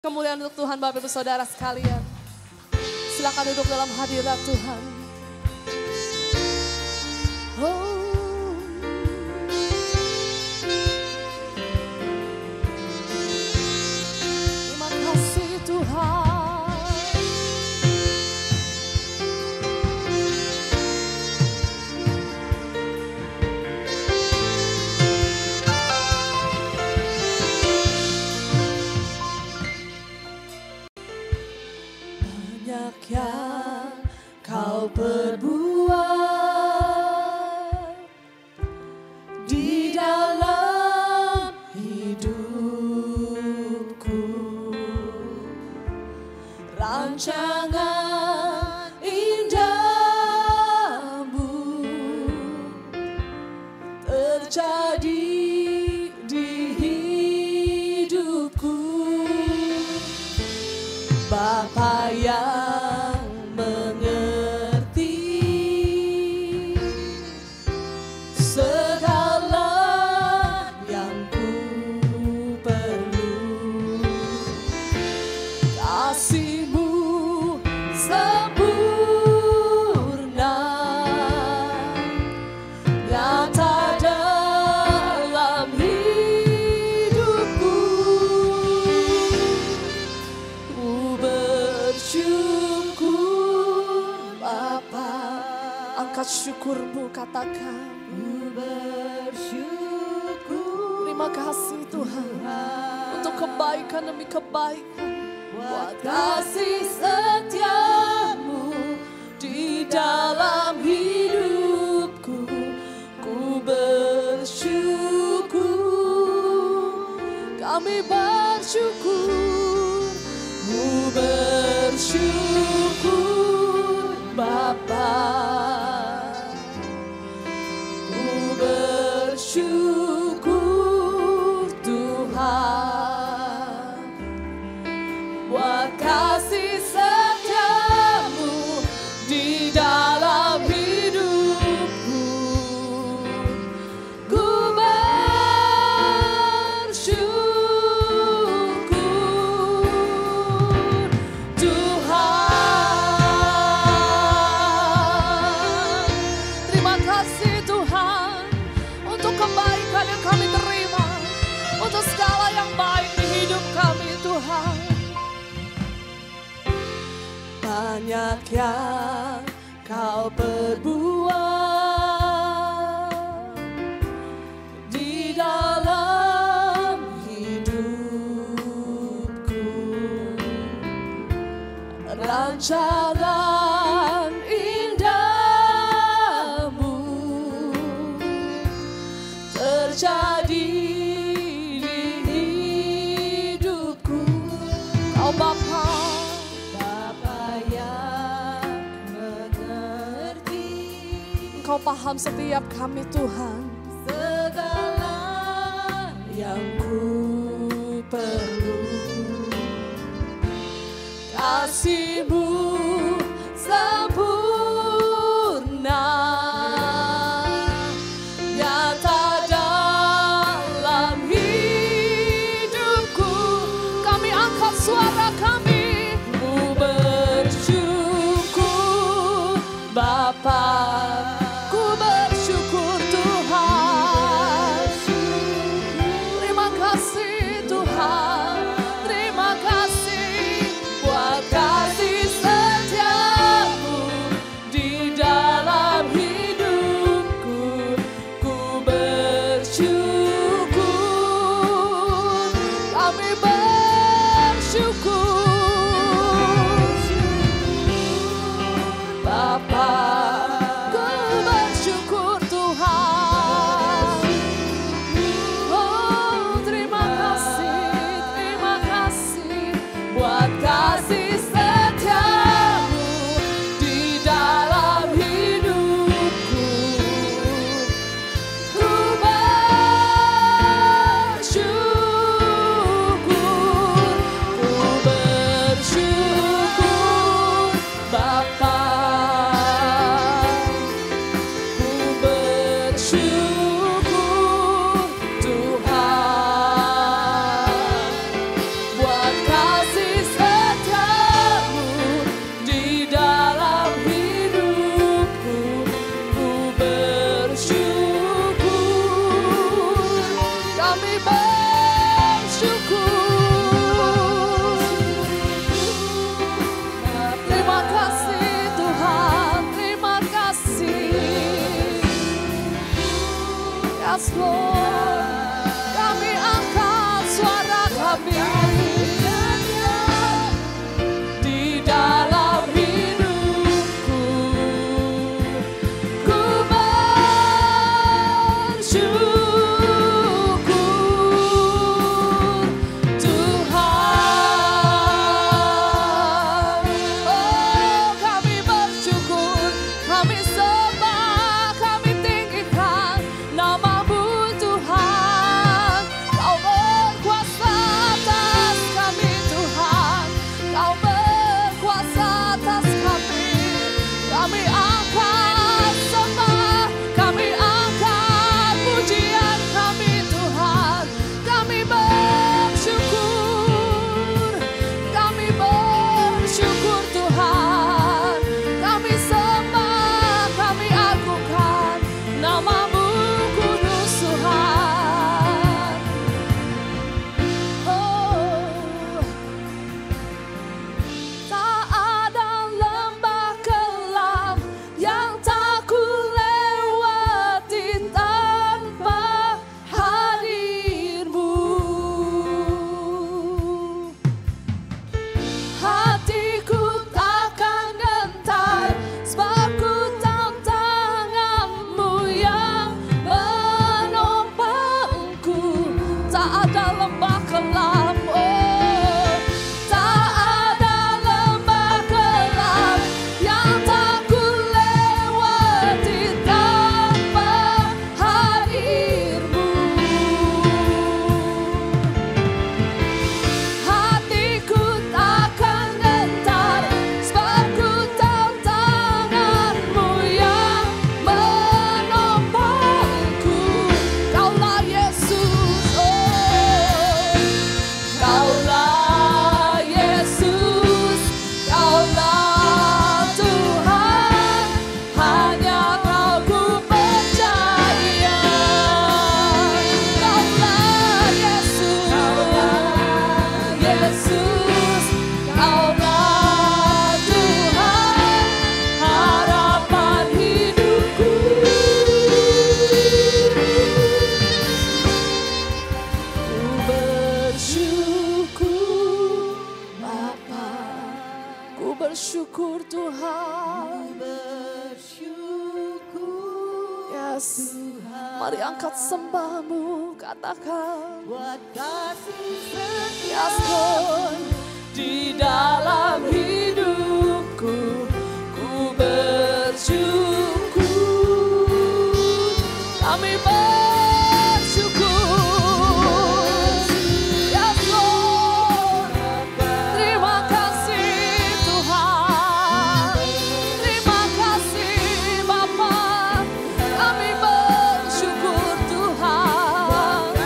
Kemuliaan untuk Tuhan Bapak Ibu Saudara sekalian. Silakan duduk dalam hadirat Tuhan. Oh. Terima kasih Tuhan. Banyak yang kau perbuat di dalam hidupku, rancangan indahmu terjadi di hidupku. Bapa yang mengerti segala yang ku perlu, kasih-Mu sempurna nyata dalam hidupku. Ku bersyukur Bapa, angkat syukur-Mu, katakan ku bersyukur. Terima kasih Tuhan untuk kebaikan demi kebaikan, buat kasih setia-Mu di dalam hidupku. Ku bersyukur, kami bersyukur. Ku bersyukur Bapa, ku bersyukur Tuhan, buat kasih setia-Mu di dalam hidupku. Ku bersyukur Tuhan. Terima kasih Tuhan untuk kebaikan yang kami terima, untuk segala yang baik di hidup kami Tuhan. Banyak yang Kau perbuat di dalam hidupku, rancangan indahmu terjadi di hidupku. Kau Bapa, Bapa yang mengerti, Engkau paham setiap kami Tuhan, segala yang ku perlu, kasih-Mu sempurna nyata dalam hidupku. Kami angkat suara kami, ku bersyukur Bapa, ku bersyukur Tuhan. Terima kasih Tuhan, terima kasih buat kasih setia-Mu di dalam hidupku. Ku bersyukur, kami bersyukur. bersyukur Tuhan. Yes. Mari angkat sembahmu, katakan. Yes Lord. Di dalam hidupku ku bersyukur. Kami bersyukur. Yes Lord. Terima kasih Tuhan. Terima kasih Bapa. Kami bersyukur Tuhan.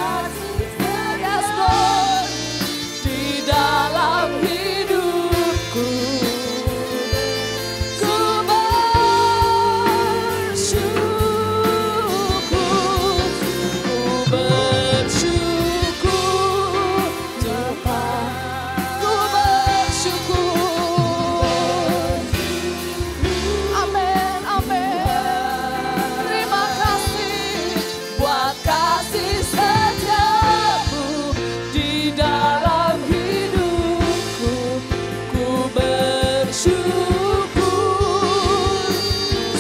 Yes Lord. Di dalam hidupku ku bersyukur Tuhan. Ku bersyukur. Amin, amin. Terima kasih buat kasih setiamu di dalam hidupku. Ku bersyukur.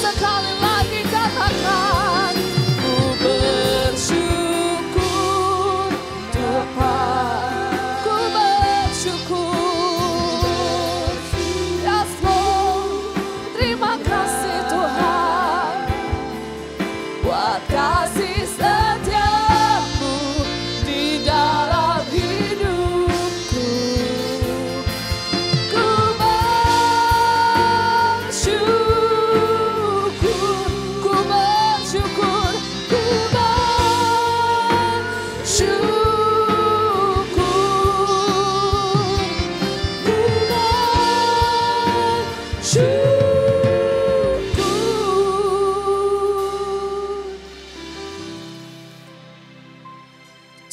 Sekali lagi katakan, ku bersyukur Tuhan. Ku bersyukur. Yes Lord. Terima kasih Tuhan buat kasih setiamu di dalam hidupku. Ku bersyukur, ku bersyukur, ku bersyukur.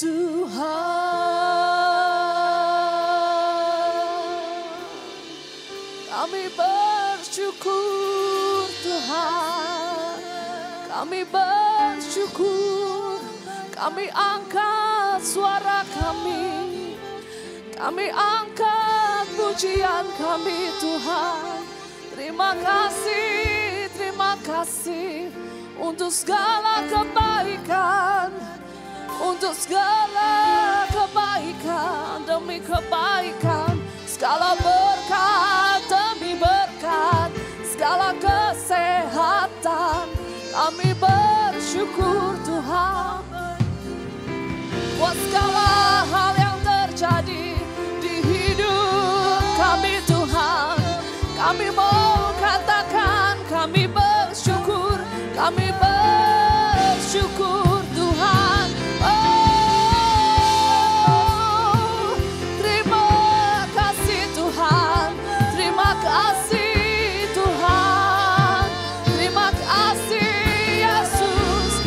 Tuhan, kami bersyukur Tuhan. Kami bersyukur. Kami angkat suara kami. Kami angkat pujian kami Tuhan. Terima kasih untuk segala kebaikan. Untuk segala kebaikan demi kebaikan, segala berkat demi berkat, segala kesehatan, kami bersyukur Tuhan. Buat segala hal yang terjadi di hidup kami Tuhan, kami mau katakan kami bersyukur, kami bersyukur Tuhan. Oh, terima kasih Tuhan, terima kasih Tuhan, terima kasih Yesus.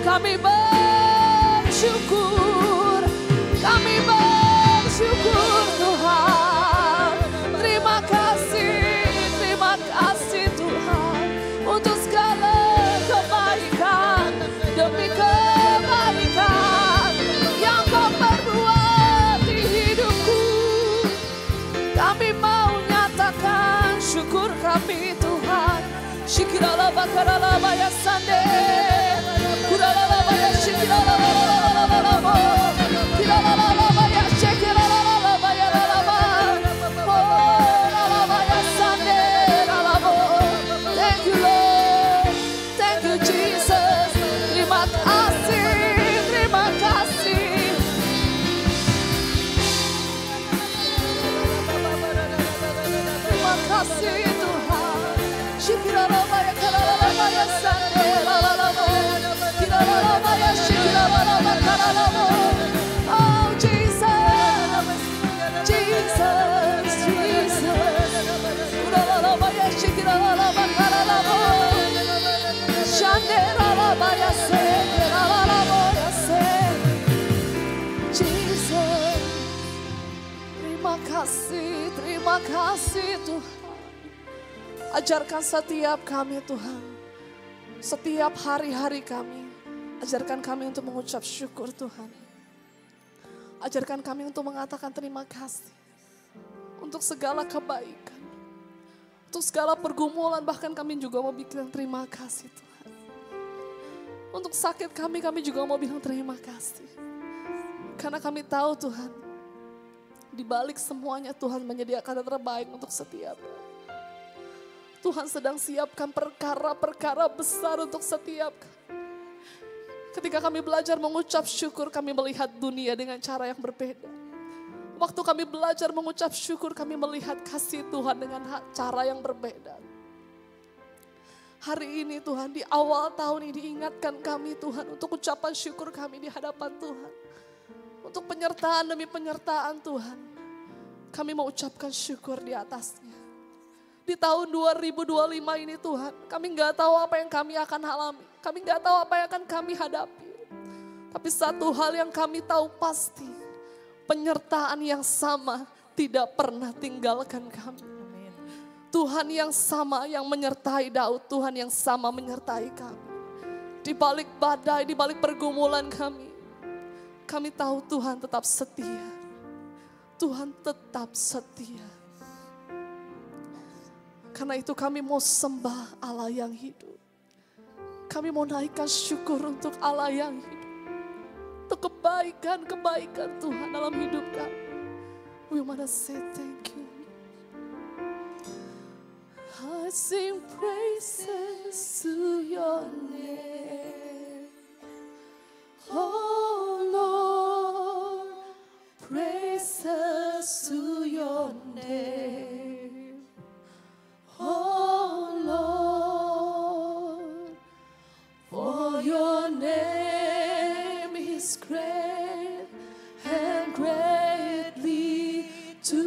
Kami bersyukur, kami bersyukur Tuhan. Terima kasih Tuhan untuk segala kebaikan demi kebaikan yang Kau perbuat di hidupku. Kami mau nyatakan syukur kami Tuhan. Shikirala bakarala baya sande, kurala baya shikirala labo, kirala baya shikirala baya labo, kurala baya sande labo. Thank you Lord, thank you Jesus. Terima kasih, terima kasih. Terima kasih Tuhan. Shikirala baya karala baya sande labo, kirala baya shikirala bakarala. Oh Jesus, Jesus, Jesus. Kurala baya shikirala bakarala. Shandela baya se, labo se. Jesus. Terima kasih Tuhan. Ajarkan setiap kami Tuhan, setiap hari-hari kami, ajarkan kami untuk mengucap syukur Tuhan. Ajarkan kami untuk mengatakan terima kasih untuk segala kebaikan, untuk segala pergumulan, bahkan kami juga mau bilang terima kasih Tuhan. Untuk sakit kami juga mau bilang terima kasih. Karena kami tahu Tuhan, di balik semuanya Tuhan menyediakan yang terbaik untuk setiap. Tuhan sedang siapkan perkara-perkara besar untuk setiap kami. Ketika kami belajar mengucap syukur, kami melihat dunia dengan cara yang berbeda. Waktu kami belajar mengucap syukur, kami melihat kasih Tuhan dengan cara yang berbeda. Hari ini Tuhan, di awal tahun ini ingatkan kami Tuhan untuk ucapan syukur kami di hadapan Tuhan. Untuk penyertaan demi penyertaan Tuhan, kami mau ucapkan syukur di atasnya. Di tahun 2025 ini Tuhan, kami gak tahu apa yang kami akan alami. Kami gak tahu apa yang akan kami hadapi. Tapi satu hal yang kami tahu pasti, penyertaan yang sama tidak pernah tinggalkan kami. Tuhan yang sama yang menyertai Daud, Tuhan yang sama menyertai kami. Di balik badai, di balik pergumulan kami tahu Tuhan tetap setia. Tuhan tetap setia. Karena itu kami mau sembah Allah yang hidup. Kami mau naikkan syukur untuk Allah yang hidup. Untuk kebaikan-kebaikan Tuhan dalam hidup kami. We want to say thank you. I sing praises to your name. Oh Lord, praises to your name. Oh Lord, for your name is great and greatly to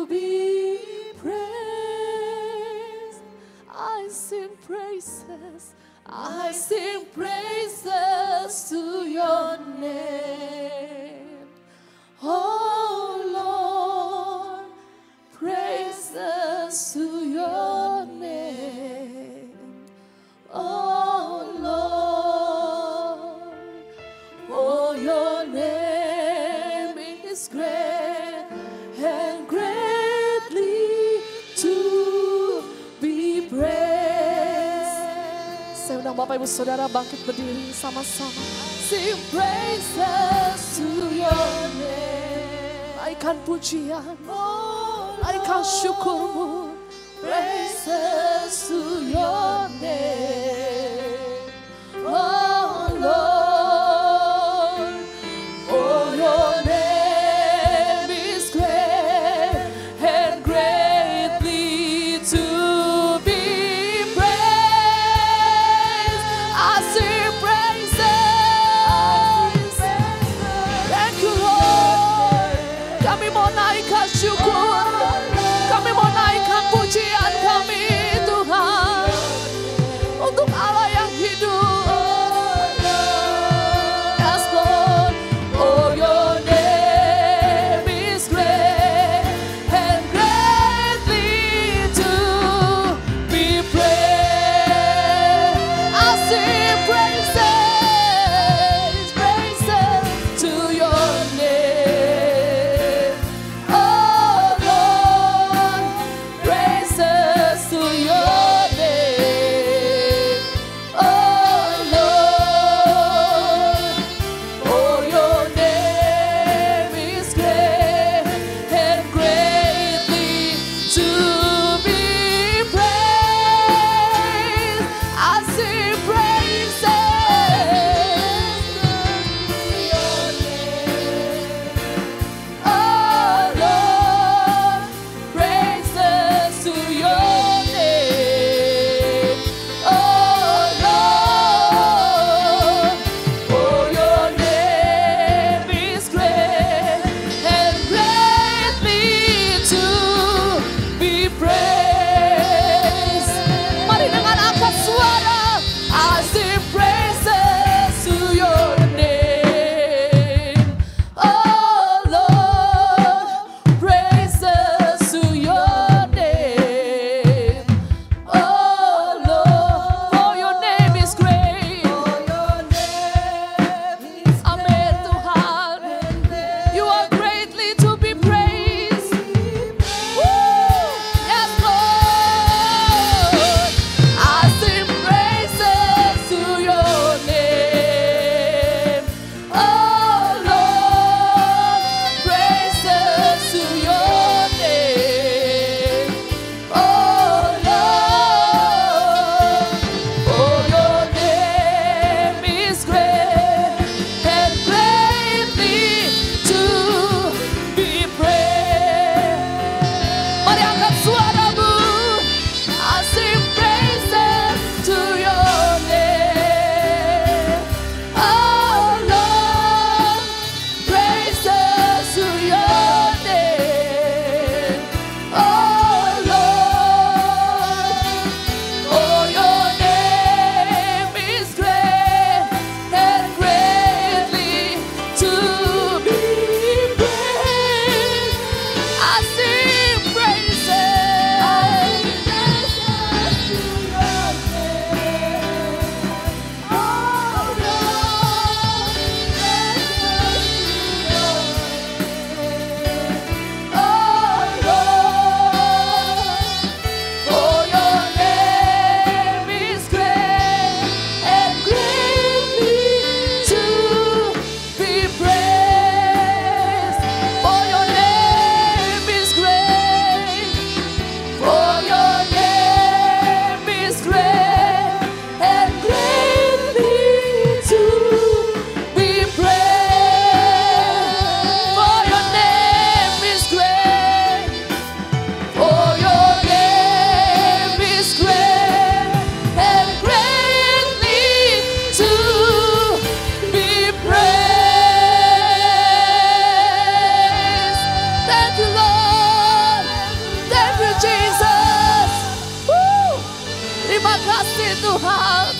be praised. I sing praises to your name. Oh Lord, praises to your name. Oh Lord, for your name is great and greatly to be praised. Saya undang Bapak Ibu Saudara bangkit berdiri sama-sama. Sing praises to your name. Naikkan pujian, naikkan syukurmu. Praises to your name. Oh Lord, for your name is great and greatly to be praised. I sing praises. Thank you Lord. Kami mau naikkan syukur, kami mau naikkan pujian kami. Tuhan.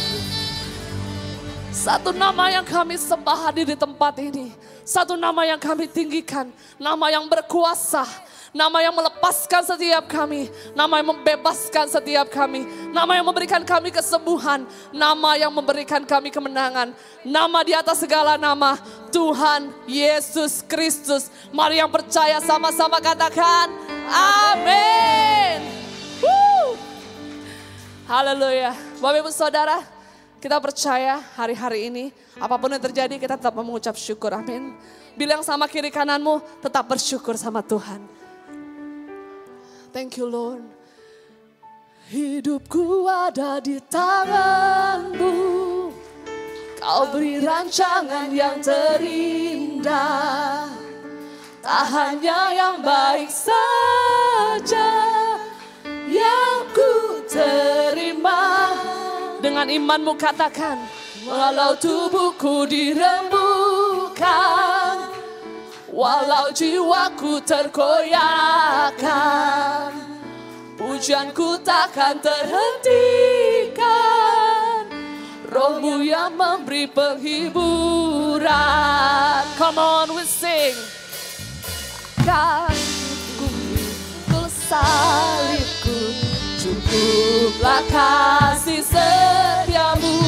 Satu nama yang kami sembah hadir di tempat ini. Satu nama yang kami tinggikan. Nama yang berkuasa. Nama yang melepaskan setiap kami. Nama yang membebaskan setiap kami. Nama yang memberikan kami kesembuhan. Nama yang memberikan kami kemenangan. Nama di atas segala nama. Tuhan Yesus Kristus. Mari yang percaya sama-sama katakan amin. Haleluya. Bapak Ibu Saudara, kita percaya hari-hari ini apapun yang terjadi kita tetap mengucap syukur. Amin. Bilang sama kiri kananmu, tetap bersyukur sama Tuhan. Thank you Lord. Hidupku ada di tanganmu. Kau beri rancangan yang terindah. Tak hanya yang baik saja yang ku terima. Dengan imanmu katakan, walau tubuhku dirembukan, walau jiwaku terkoyakkan, pujianku takkan terhentikan. Rohmu yang memberi penghiburan. Come on, we sing. Kan ku pikul salibku, cukuplah kasih setiamu.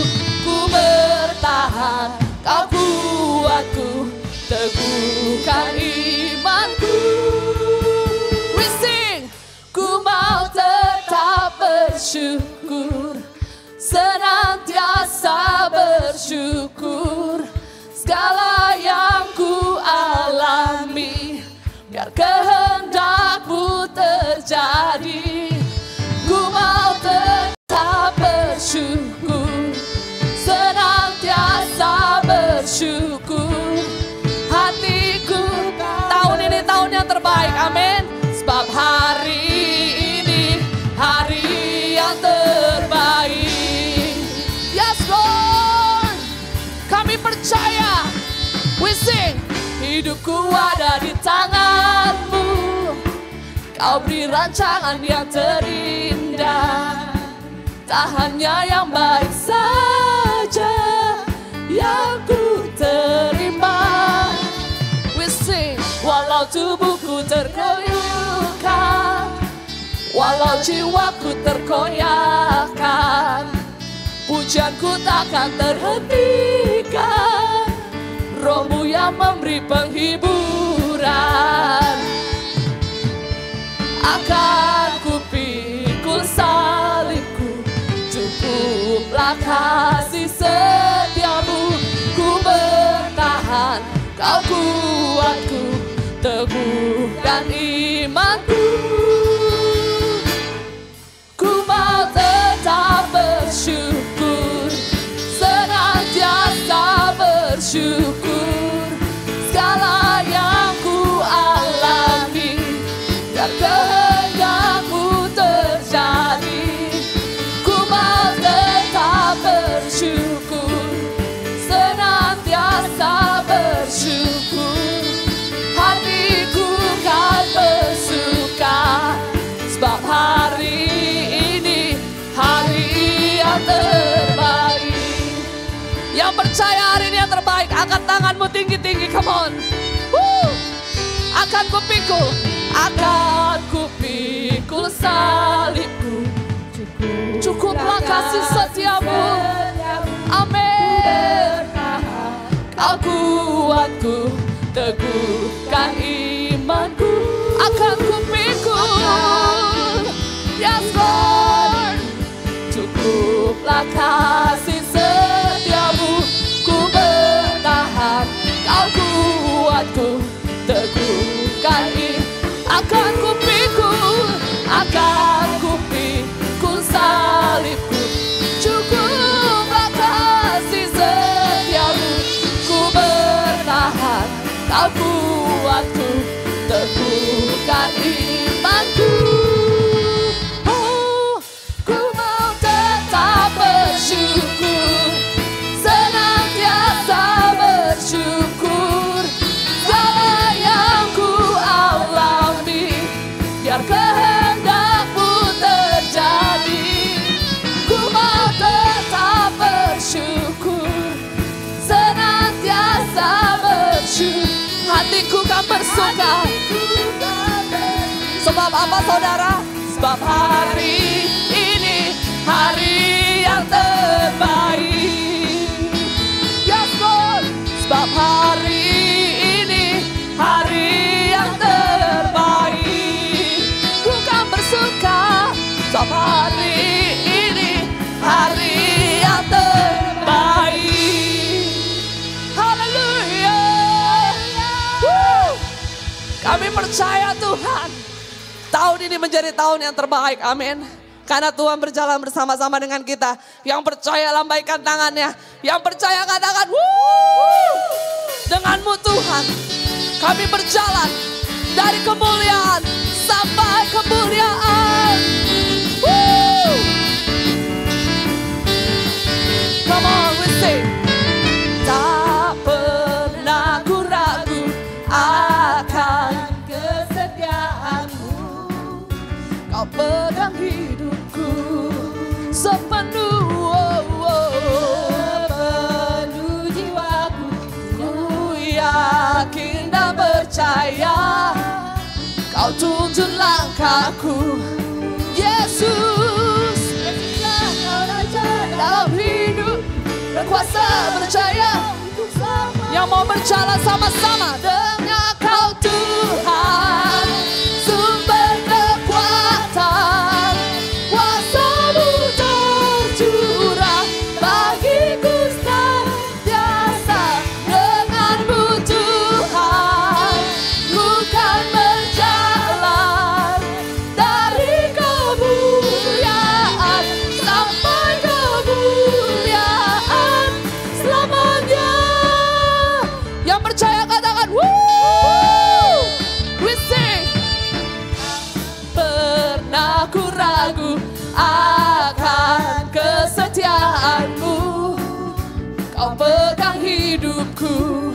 Ku bertahan, kau kuatku, teguhkan imanku. We sing. Ku mau tetap bersyukur, senantiasa bersyukur. Segala yang ku alami, biar kehendakmu terjadi. Ku mau tetap bersyukur, senantiasa bersyukur. Hatiku tahun ini tahun yang terbaik, amin. Sebab hari ini hari yang terbaik. Yes Lord, kami percaya. We sing. Hidupku ada di tanganmu. Kau beri rancangan yang terindah. Tak hanya yang baik saja yang ku terima. We sing. Walau tubuhku terkoyakkan, walau jiwaku terkoyakkan, pujianku takkan terhentikan. Rohmu yang memberi penghiburan. Akan ku pikul salibku, cukuplah kasih setiamu. Ku bertahan, kau kuatku, teguhkan imanku. Ku mau tetap bersyukur, senantiasa bersyukur. Segala yang ku alami, biar kehendakmu terjadi. Ku mau tetap bersyukur, senantiasa bersyukur. Hatiku kan bersuka, sebab hari ini hari yang terbaik. Yang percaya hari ini yang terbaik, angkat tanganmu tinggi-tinggi, come on. Akan kupikul salibku, cukuplah kasih setiamu. Amin. Kau kuatku, teguhkan imanku. Akan kupikul, yes Lord. Cukuplah kasih setiamu. Ku bertahan, kau kuatku, teguhkan imanku. Akan kupikul salibku, cukuplah kasih setiamu. Ku bertahan, bersuka. Sebab apa saudara? Sebab hari ini hari yang terbaik. Yes Lord. Sebab hari ini hari yang terbaik. Ku kan bersuka. Sebab hari ini hari yang terbaik. Haleluya. Kami percaya Tuhan, tahun ini menjadi tahun yang terbaik, amin. Karena Tuhan berjalan bersama-sama dengan kita. Yang percaya lambaikan tangannya. Yang percaya katakan, wuh. Denganmu Tuhan, kami berjalan dari kemuliaan sampai kemuliaan. Wuh. Come on, we sing. Tak pernah ku ragu akan kesetiaanmu. Kau pegang hidupku sepenuh, sepenuh jiwaku. Ku yakin dan percaya Kau tuntun langkahku, Yesus. Kau raja dalam hidup, berkuasa percaya yang mau berjalan sama-sama dengan Kau Tuhan. Sumber kekuatan, kuasa-Mu tercurah bagiku senantiasa. Dengan-Mu Tuhan, ku kan berjalan dari kemuliaan sampai kemuliaan selamanya. Yang percaya katakan, wuh, we sing. Pernah ku ragu akan kesetiaanmu. Kau pegang hidupku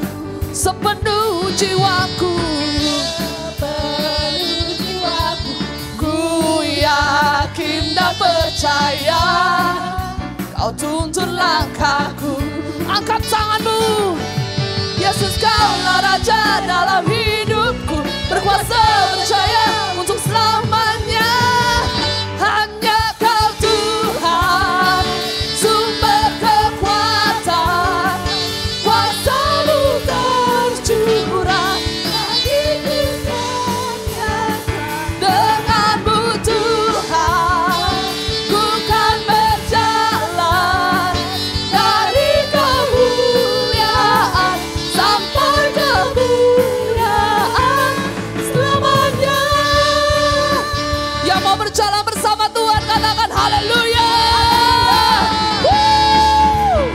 sepenuh jiwaku. Sepenuh jiwaku. Ku yakin dan percaya Kau tuntun langkahku. Angkat tanganmu, Yesus, Kaulah Raja dalam hidupku. Berkuasa percaya untuk selamanya. Hanya Kau Tuhan, sumber kekuatan, kuasa-Mu tercurah bagiku senantiasa. Dengan-Mu Tuhan, ku kan berjalan dari kemuliaan sampai kemuliaan selamanya. Yang mau berjalan bersama Tuhan katakan haleluya. Woo!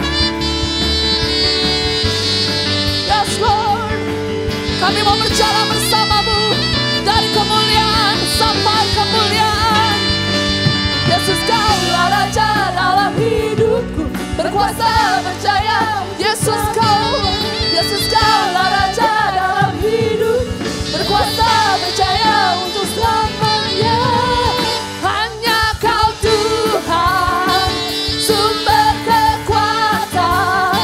Yes Lord, kami mau berjalan bersama-Mu dari kemuliaan sampai kemuliaan. Yesus, Kaulah Raja dalam hidupku. Berkuasa percaya, Yesus Kaulah Raja dalam hidup. Berkuasa percaya untuk selamanya. Hanya Kau Tuhan, sumber kekuatan,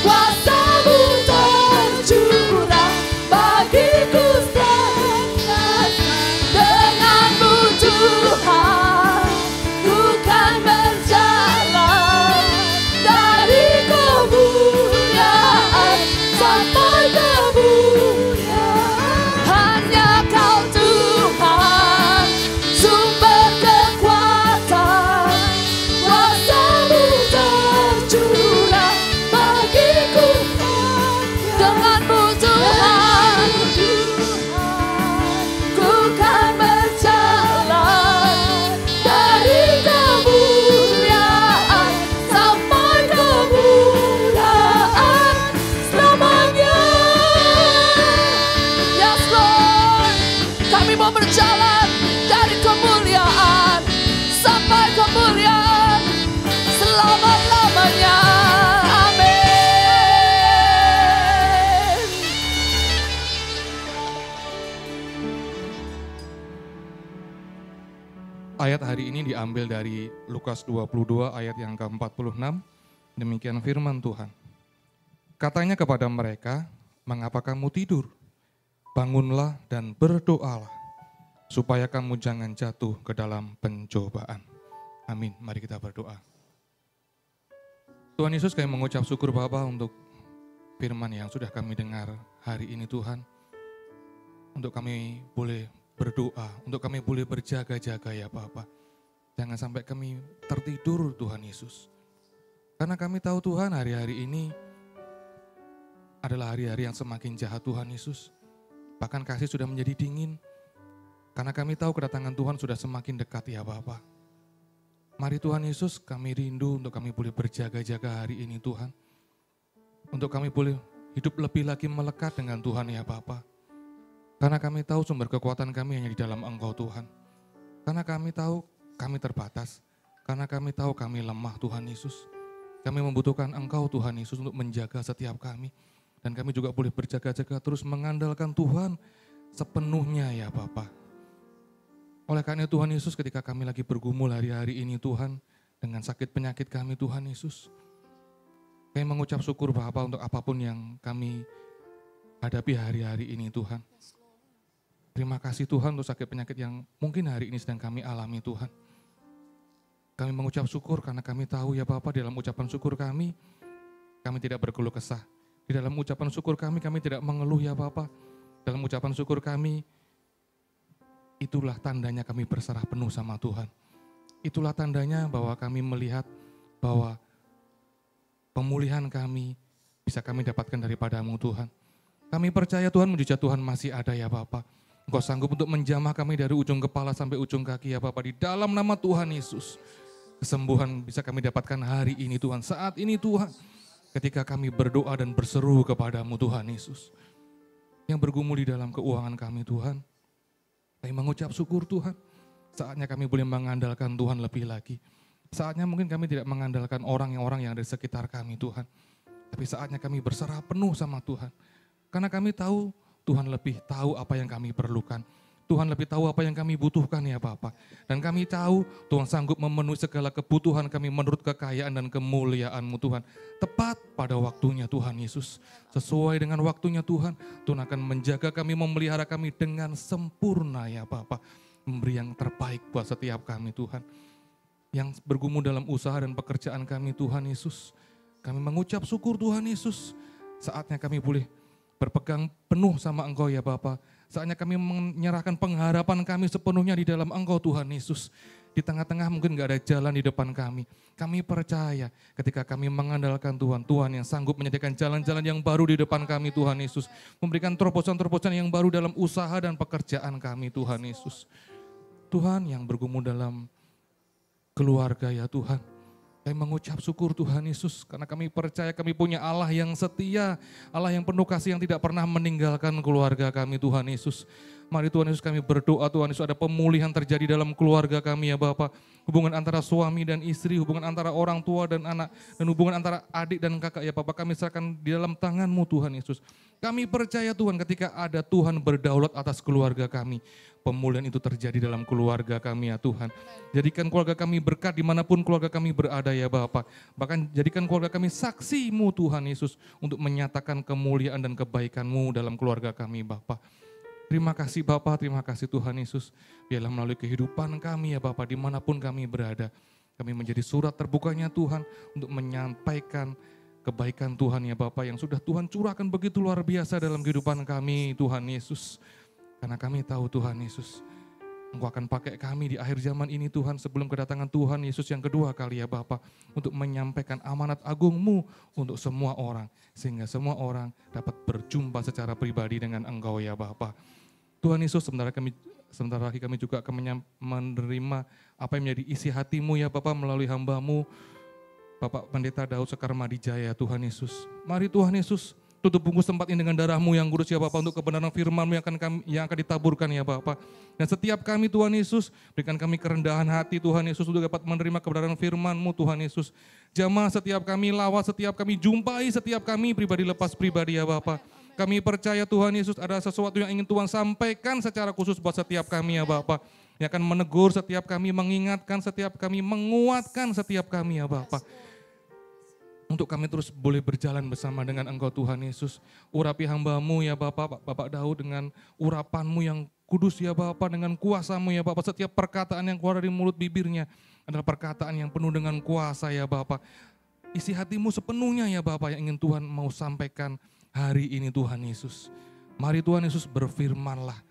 kuasa-Mu tercurah bagiku senantiasa. Dengan-Mu Tuhan, ku kan berjalan dari kemuliaan sampai kemuliaan. Hanya Kau Tuhan, sumber kekuatan, kuasa-Mu tercurah bagiku. Dengan-Mu Tuhan, ku kan berjalan dari kemuliaan sampai kemuliaan selamanya. Yes Lord, kami mau berjalan dari kemuliaan sampai kemuliaan selama-lamanya. Amin. Ayat hari ini diambil dari Lukas 22 ayat yang ke-46. Demikian firman Tuhan. Katanya kepada mereka, mengapa kamu tidur? bangunlah dan berdoalah, supaya kamu jangan jatuh ke dalam pencobaan. Amin. Mari kita berdoa. Tuhan Yesus, kami mengucap syukur Bapa untuk firman yang sudah kami dengar hari ini Tuhan. Untuk kami boleh berdoa, untuk kami boleh berjaga-jaga ya Bapa. Jangan sampai kami tertidur Tuhan Yesus. Karena kami tahu Tuhan hari-hari ini adalah hari-hari yang semakin jahat Tuhan Yesus. Bahkan kasih sudah menjadi dingin. Karena kami tahu kedatangan Tuhan sudah semakin dekat ya Bapa. Mari Tuhan Yesus, kami rindu untuk kami boleh berjaga-jaga hari ini Tuhan. Untuk kami boleh hidup lebih lagi melekat dengan Tuhan ya Bapa. Karena kami tahu sumber kekuatan kami hanya di dalam Engkau Tuhan. Karena kami tahu kami terbatas. Karena kami tahu kami lemah Tuhan Yesus. Kami membutuhkan Engkau Tuhan Yesus untuk menjaga setiap kami. Dan kami juga boleh berjaga-jaga terus mengandalkan Tuhan sepenuhnya ya Bapa. Oleh karena Tuhan Yesus, ketika kami lagi bergumul hari-hari ini Tuhan, dengan sakit penyakit kami Tuhan Yesus, kami mengucap syukur Bapa untuk apapun yang kami hadapi hari-hari ini Tuhan. Terima kasih Tuhan untuk sakit penyakit yang mungkin hari ini sedang kami alami Tuhan. Kami mengucap syukur karena kami tahu ya Bapa, dalam ucapan syukur kami tidak berkeluh kesah. Di dalam ucapan syukur kami tidak mengeluh ya Bapa. Dalam ucapan syukur kami, itulah tandanya kami berserah penuh sama Tuhan. Itulah tandanya bahwa kami melihat bahwa pemulihan kami bisa kami dapatkan daripada-Mu Tuhan. Kami percaya Tuhan, mujizat Tuhan masih ada ya Bapa. Engkau sanggup untuk menjamah kami dari ujung kepala sampai ujung kaki ya Bapa. Di dalam nama Tuhan Yesus, kesembuhan bisa kami dapatkan hari ini Tuhan. Saat ini Tuhan, ketika kami berdoa dan berseru kepada-Mu Tuhan Yesus. Yang bergumul di dalam keuangan kami Tuhan. Kami mengucap syukur Tuhan, saatnya kami boleh mengandalkan Tuhan lebih lagi. Saatnya mungkin kami tidak mengandalkan orang yang ada di sekitar kami Tuhan. Tapi saatnya kami berserah penuh sama Tuhan. Karena kami tahu Tuhan lebih tahu apa yang kami perlukan. Tuhan lebih tahu apa yang kami butuhkan ya Bapa. Dan kami tahu Tuhan sanggup memenuhi segala kebutuhan kami menurut kekayaan dan kemuliaan-Mu Tuhan. Tepat pada waktunya Tuhan Yesus. Sesuai dengan waktunya Tuhan, Tuhan akan menjaga kami, memelihara kami dengan sempurna ya Bapa. Memberi yang terbaik buat setiap kami Tuhan. Yang bergumul dalam usaha dan pekerjaan kami Tuhan Yesus. Kami mengucap syukur Tuhan Yesus. Saatnya kami boleh berpegang penuh sama Engkau ya Bapa. Saatnya kami menyerahkan pengharapan kami sepenuhnya di dalam Engkau Tuhan Yesus. Di tengah-tengah mungkin gak ada jalan di depan kami. Kami percaya ketika kami mengandalkan Tuhan, Tuhan yang sanggup menyediakan jalan-jalan yang baru di depan kami Tuhan Yesus. Memberikan terobosan-terobosan yang baru dalam usaha dan pekerjaan kami Tuhan Yesus. Tuhan yang bergumul dalam keluarga ya Tuhan. Kami mengucap syukur Tuhan Yesus karena kami percaya kami punya Allah yang setia, Allah yang penuh kasih yang tidak pernah meninggalkan keluarga kami Tuhan Yesus. Mari Tuhan Yesus kami berdoa Tuhan Yesus ada pemulihan terjadi dalam keluarga kami ya Bapa. Hubungan antara suami dan istri, hubungan antara orang tua dan anak, dan hubungan antara adik dan kakak ya Bapa. Kami serahkan di dalam tangan-Mu Tuhan Yesus. Kami percaya Tuhan ketika ada Tuhan berdaulat atas keluarga kami. Pemulihan itu terjadi dalam keluarga kami ya Tuhan. Jadikan keluarga kami berkat dimanapun keluarga kami berada ya Bapa. Bahkan jadikan keluarga kami saksi-Mu Tuhan Yesus untuk menyatakan kemuliaan dan kebaikan-Mu dalam keluarga kami Bapa. Terima kasih Bapa, terima kasih Tuhan Yesus. Biarlah melalui kehidupan kami ya Bapa dimanapun kami berada. Kami menjadi surat terbukanya Tuhan untuk menyampaikan kebaikan Tuhan ya Bapa yang sudah Tuhan curahkan begitu luar biasa dalam kehidupan kami Tuhan Yesus. Karena kami tahu Tuhan Yesus, Engkau akan pakai kami di akhir zaman ini Tuhan sebelum kedatangan Tuhan Yesus yang kedua kali ya Bapa untuk menyampaikan amanat agung-Mu untuk semua orang. Sehingga semua orang dapat berjumpa secara pribadi dengan Engkau ya Bapa. Tuhan Yesus sebentar lagi kami juga akan menerima apa yang menjadi isi hati-Mu ya Bapa melalui hamba-Mu Bapak Pendeta Daud Sekar Madijaya Tuhan Yesus. Mari Tuhan Yesus tutup bungkus tempat ini dengan darah-Mu yang kudus ya Bapa untuk kebenaran firman-Mu yang akan ditaburkan ya Bapa. Dan setiap kami Tuhan Yesus, berikan kami kerendahan hati Tuhan Yesus untuk dapat menerima kebenaran firman-Mu Tuhan Yesus. Jamah setiap kami, lawat setiap kami, jumpai setiap kami pribadi lepas pribadi ya Bapa. Kami percaya Tuhan Yesus ada sesuatu yang ingin Tuhan sampaikan secara khusus buat setiap kami ya Bapa. Yang akan menegur setiap kami, mengingatkan setiap kami, menguatkan setiap kami ya Bapa. untuk kami terus boleh berjalan bersama dengan Engkau Tuhan Yesus. Urapi hamba-Mu ya Bapak Daud dengan urapan-Mu yang kudus ya Bapak, dengan kuasa-Mu ya Bapak. Setiap perkataan yang keluar dari mulut bibirnya adalah perkataan yang penuh dengan kuasa ya Bapak. Isi hati-Mu sepenuhnya ya Bapak yang ingin Tuhan mau sampaikan hari ini Tuhan Yesus. Mari Tuhan Yesus berfirman-Lah.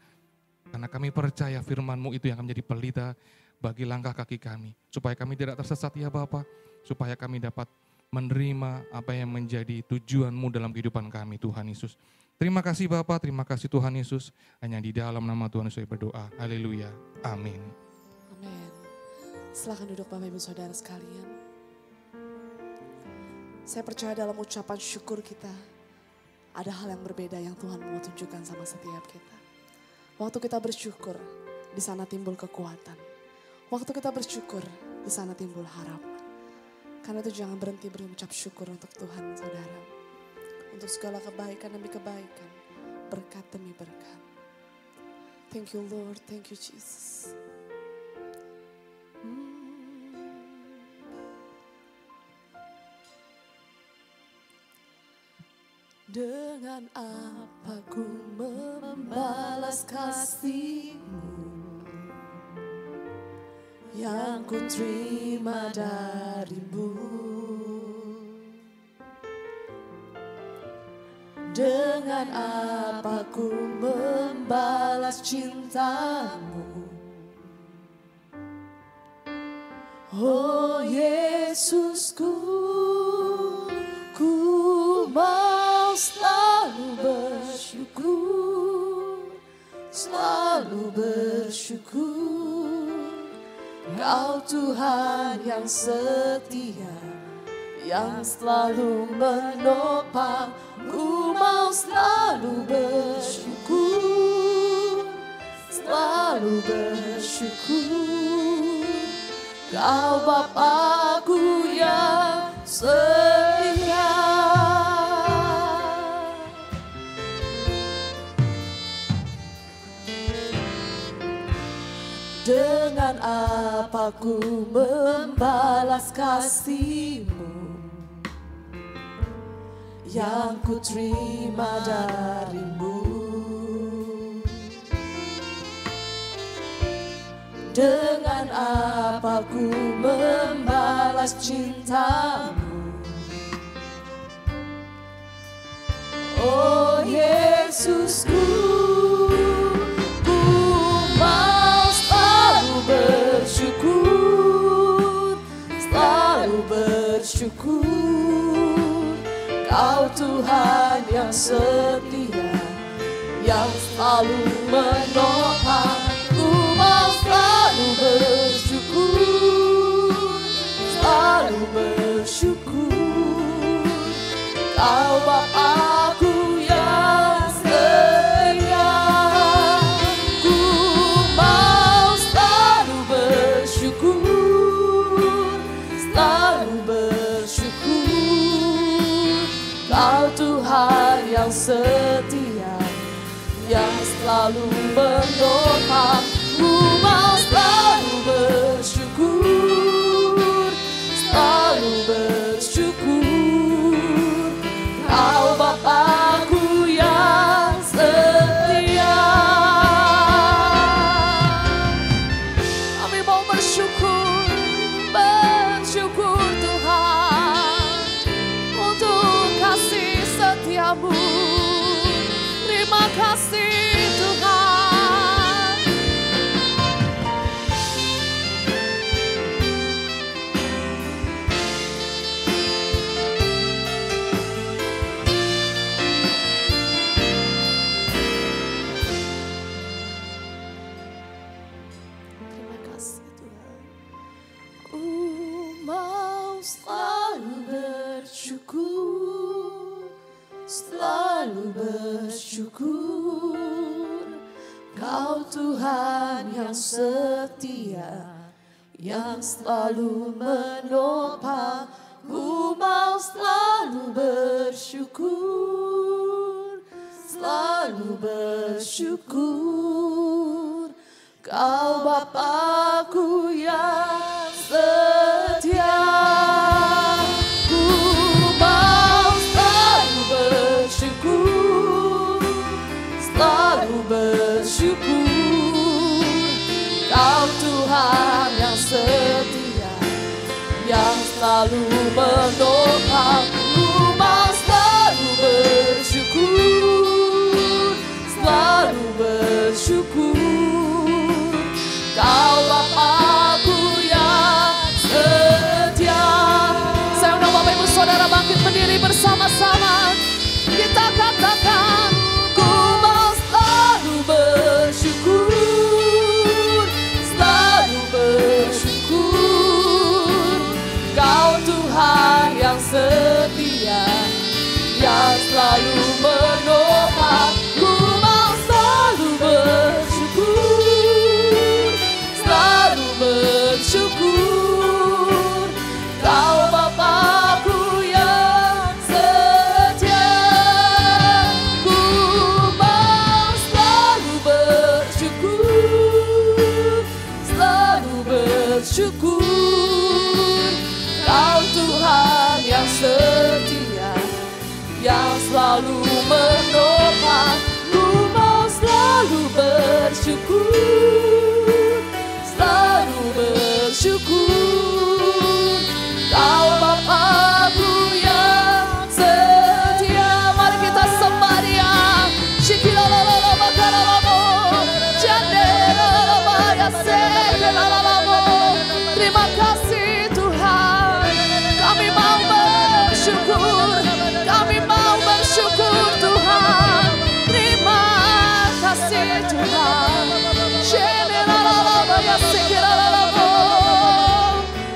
Karena kami percaya firman-Mu itu yang akan menjadi pelita bagi langkah kaki kami. Supaya kami tidak tersesat ya Bapak. Supaya kami dapat menerima apa yang menjadi tujuan-Mu dalam kehidupan kami Tuhan Yesus. Terima kasih Bapak, terima kasih Tuhan Yesus. Hanya di dalam nama Tuhan Yesus berdoa. Haleluya. Amin. Amin. Silakan duduk Bapak Ibu Saudara sekalian. Saya percaya dalam ucapan syukur kita, ada hal yang berbeda yang Tuhan mau tunjukkan sama setiap kita. Waktu kita bersyukur, di sana timbul kekuatan. Waktu kita bersyukur, di sana timbul harapan. Karena itu jangan berhenti berucap syukur untuk Tuhan saudara. Untuk segala kebaikan demi kebaikan, berkat demi berkat. Thank you Lord, thank you Jesus. Dengan apa ku membalas kasih-Mu yang ku terima dari-Mu. Dengan apa ku membalas cinta-Mu. Oh Yesusku, ku mau selalu bersyukur, selalu bersyukur. Kau Tuhan yang setia, yang selalu menopang. Ku mau selalu bersyukur, selalu bersyukur. Kau Bapa-Ku yang setia. Dengan apa ku membalas kasih-Mu yang ku terima dari-Mu. Dengan apa ku membalas cinta-Mu. Oh Yesusku, ku mau selalu bersyukur, selalu bersyukur. Kau Tuhan yang setia, yang selalu menopang. Ku mau selalu bersyukur, selalu bersyukur. Kau Bapa-Ku yang setia. Ku mau selalu bersyukur, selalu bersyukur. Kau Tuhan yang setia, yang selalu menopang. Ku mau selalu bersyukur, selalu bersyukur. Kau Bapa-Ku yang setia. Kami mau bersyukur, bersyukur Tuhan untuk kasih setia-Mu. Terima kasih Tuhan. Terima kasih Tuhan. Mau selalu bersyukur, selalu bersyukur. Kau Tuhan yang setia, yang selalu menopang. Ku mau selalu bersyukur, selalu bersyukur. Kau Bapa-Ku yang setia. Ku yang selalu menopang. Ku mau selalu bersyukur, selalu bersyukur. Kau Bapa-Ku yang setia. Saya undang Bapak Ibu Saudara bangkit berdiri bersama-sama. Kita katakan, ku mau selalu bersyukur, selalu bersyukur. Kau Tuhan yang setia, yang selalu menopang. Ku mau selalu bersyukur, selalu bersyukur. Kau Bapa-Ku yang setia. Ku mau selalu bersyukur, selalu bersyukur. Kau Tuhan yang setia, yang selalu menopang. Ku mau selalu bersyukur, selalu bersyukur. Kau Bapa-Ku yang setia. Mari kita sembah Dia. Shikilalala karalamo, jandelala ya sekelalamo. Terima kasih Tuhan. Kami mau bersyukur, kami mau bersyukur Tuhan. Terima kasih Tuhan. Jandelala ya sekelalamo.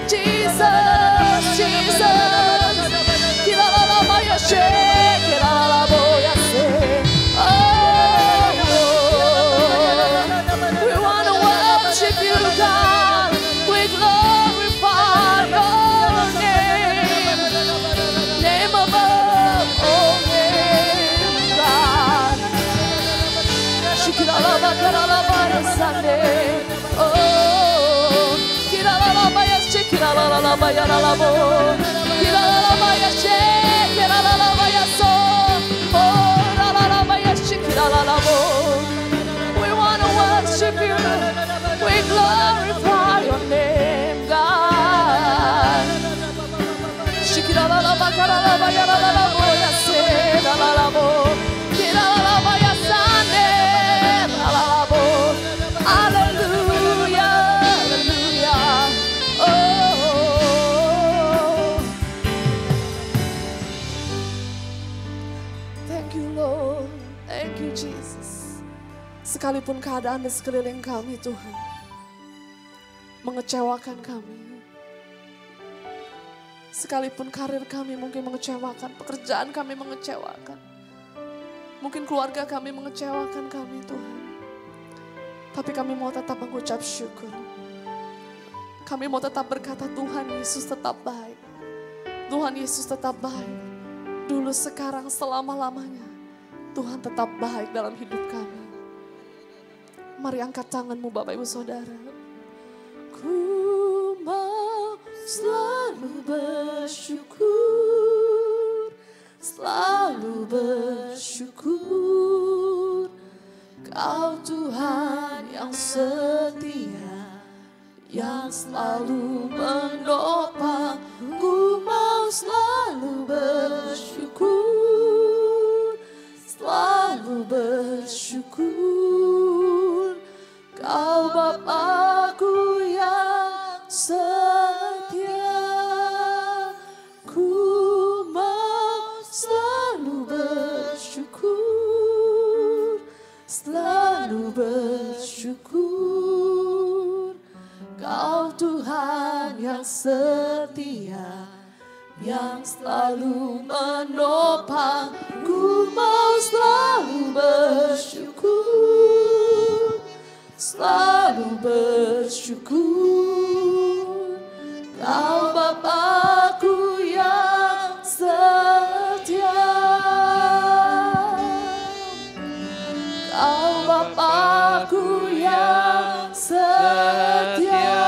Jesus, Jesus. Kilalala ya sekelalamo ya se. We want to worship you, God. We glorify your name, name above all names, God. Shikilalaba karalaba ya Sunday. Oh, kilalaba ya shikilalaba ya lalabo. Kilalaba ya shikilalaba ya so. Oh, lalaba ya shikilalabo. We want to worship you. We glorify your name, God. Shikilalaba karalaba ya lalabo ya se lalabo. Kilalaba ya sande lalabo. Hallelujah, hallelujah. Oh, thank you Lord, thank you Jesus. Sekalipun keadaan di sekeliling kami Tuhan mengecewakan kami, sekalipun karir kami mungkin mengecewakan, pekerjaan kami mengecewakan, mungkin keluarga kami mengecewakan kami Tuhan, tapi kami mau tetap mengucap syukur. Kami mau tetap berkata Tuhan Yesus tetap baik, Tuhan Yesus tetap baik. Dulu, sekarang, selama-lamanya Tuhan tetap baik dalam hidup kami. Mari angkat tanganmu Bapak Ibu Saudara. Ku mau selalu bersyukur, selalu bersyukur. Kau Tuhan yang setia, yang selalu menopang. Ku mau selalu bersyukur, selalu bersyukur. Kau Bapa-Ku yang setia. Ku mau selalu bersyukur, selalu bersyukur. Kau Tuhan yang setia, yang selalu menopang. Ku mau selalu bersyukur, selalu bersyukur. Kau Bapa-Ku yang setia, Kau Bapa-Ku yang setia,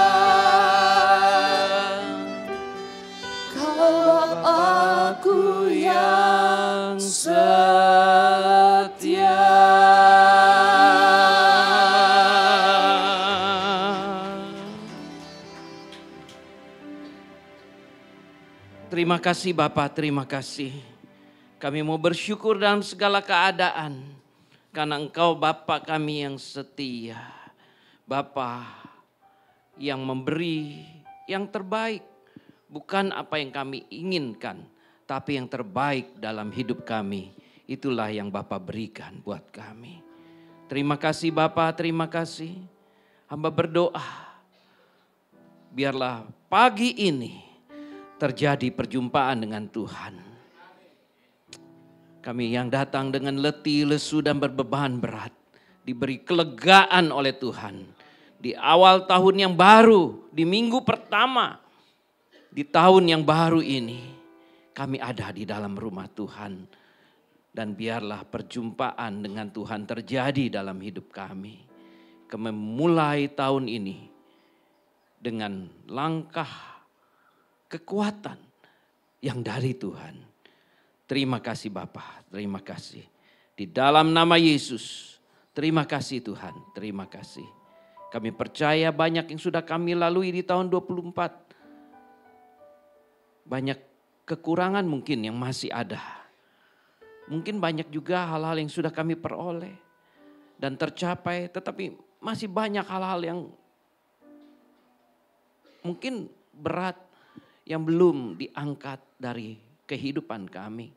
Kau Bapa-Ku yang setia. Terima kasih Bapa, terima kasih. Kami mau bersyukur dalam segala keadaan. Karena Engkau Bapa kami yang setia. Bapa yang memberi yang terbaik. Bukan apa yang kami inginkan, tapi yang terbaik dalam hidup kami. Itulah yang Bapa berikan buat kami. Terima kasih Bapa, terima kasih. Hamba berdoa, biarlah pagi ini terjadi perjumpaan dengan Tuhan. Kami yang datang dengan letih, lesu dan berbeban berat, diberi kelegaan oleh Tuhan. Di awal tahun yang baru, di minggu pertama, di tahun yang baru ini, kami ada di dalam rumah Tuhan. Dan biarlah perjumpaan dengan Tuhan terjadi dalam hidup kami. Kami memulai tahun ini dengan langkah kekuatan yang dari Tuhan. Terima kasih Bapa, terima kasih. Di dalam nama Yesus, terima kasih Tuhan, terima kasih. Kami percaya banyak yang sudah kami lalui di tahun 24. Banyak kekurangan mungkin yang masih ada. Mungkin banyak juga hal-hal yang sudah kami peroleh dan tercapai. Tetapi masih banyak hal-hal yang mungkin berat yang belum diangkat dari kehidupan kami.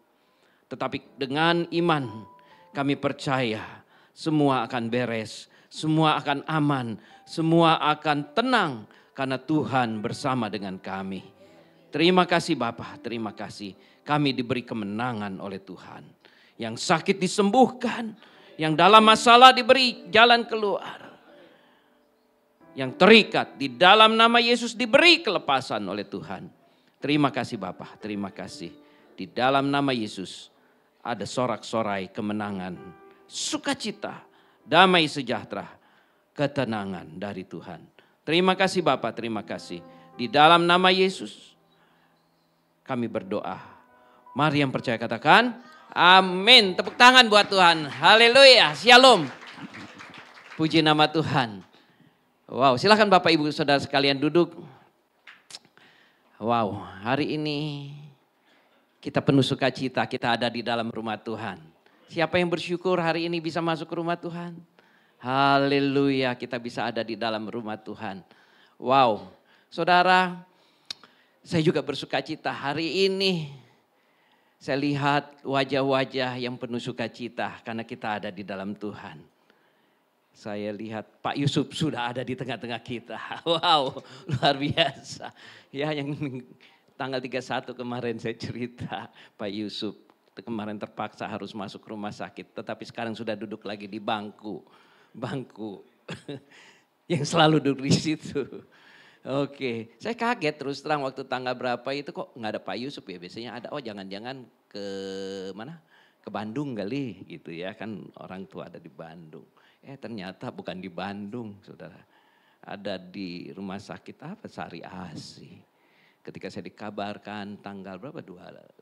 Tetapi dengan iman kami percaya semua akan beres, semua akan aman, semua akan tenang karena Tuhan bersama dengan kami. Terima kasih Bapa, terima kasih. Kami diberi kemenangan oleh Tuhan. Yang sakit disembuhkan, yang dalam masalah diberi jalan keluar. Yang terikat di dalam nama Yesus diberi kelepasan oleh Tuhan. Terima kasih Bapa, terima kasih. Di dalam nama Yesus ada sorak-sorai kemenangan, sukacita, damai sejahtera, ketenangan dari Tuhan. Terima kasih Bapa, terima kasih. Di dalam nama Yesus kami berdoa. Mari yang percaya katakan amin. Tepuk tangan buat Tuhan. Haleluya, shalom. Puji nama Tuhan. Wow, silakan Bapak Ibu Saudara sekalian duduk. Wow, hari ini kita penuh sukacita, kita ada di dalam rumah Tuhan. Siapa yang bersyukur hari ini bisa masuk ke rumah Tuhan? Haleluya, kita bisa ada di dalam rumah Tuhan. Wow, saudara, saya juga bersukacita hari ini. Saya lihat wajah-wajah yang penuh sukacita karena kita ada di dalam Tuhan. Saya lihat Pak Yusuf sudah ada di tengah-tengah kita. Wow, luar biasa. Ya, yang tanggal 31 kemarin saya cerita Pak Yusuf. Kemarin terpaksa harus masuk rumah sakit. Tetapi sekarang sudah duduk lagi di bangku yang selalu duduk di situ. Oke, saya kaget terus terang waktu tanggal berapa itu kok nggak ada Pak Yusuf ya. Biasanya ada, oh jangan-jangan ke mana? Ke Bandung kali gitu ya, kan orang tua ada di Bandung. Ternyata bukan di Bandung, saudara. Ada di rumah sakit apa? Sari Asi. Ketika saya dikabarkan tanggal berapa? 25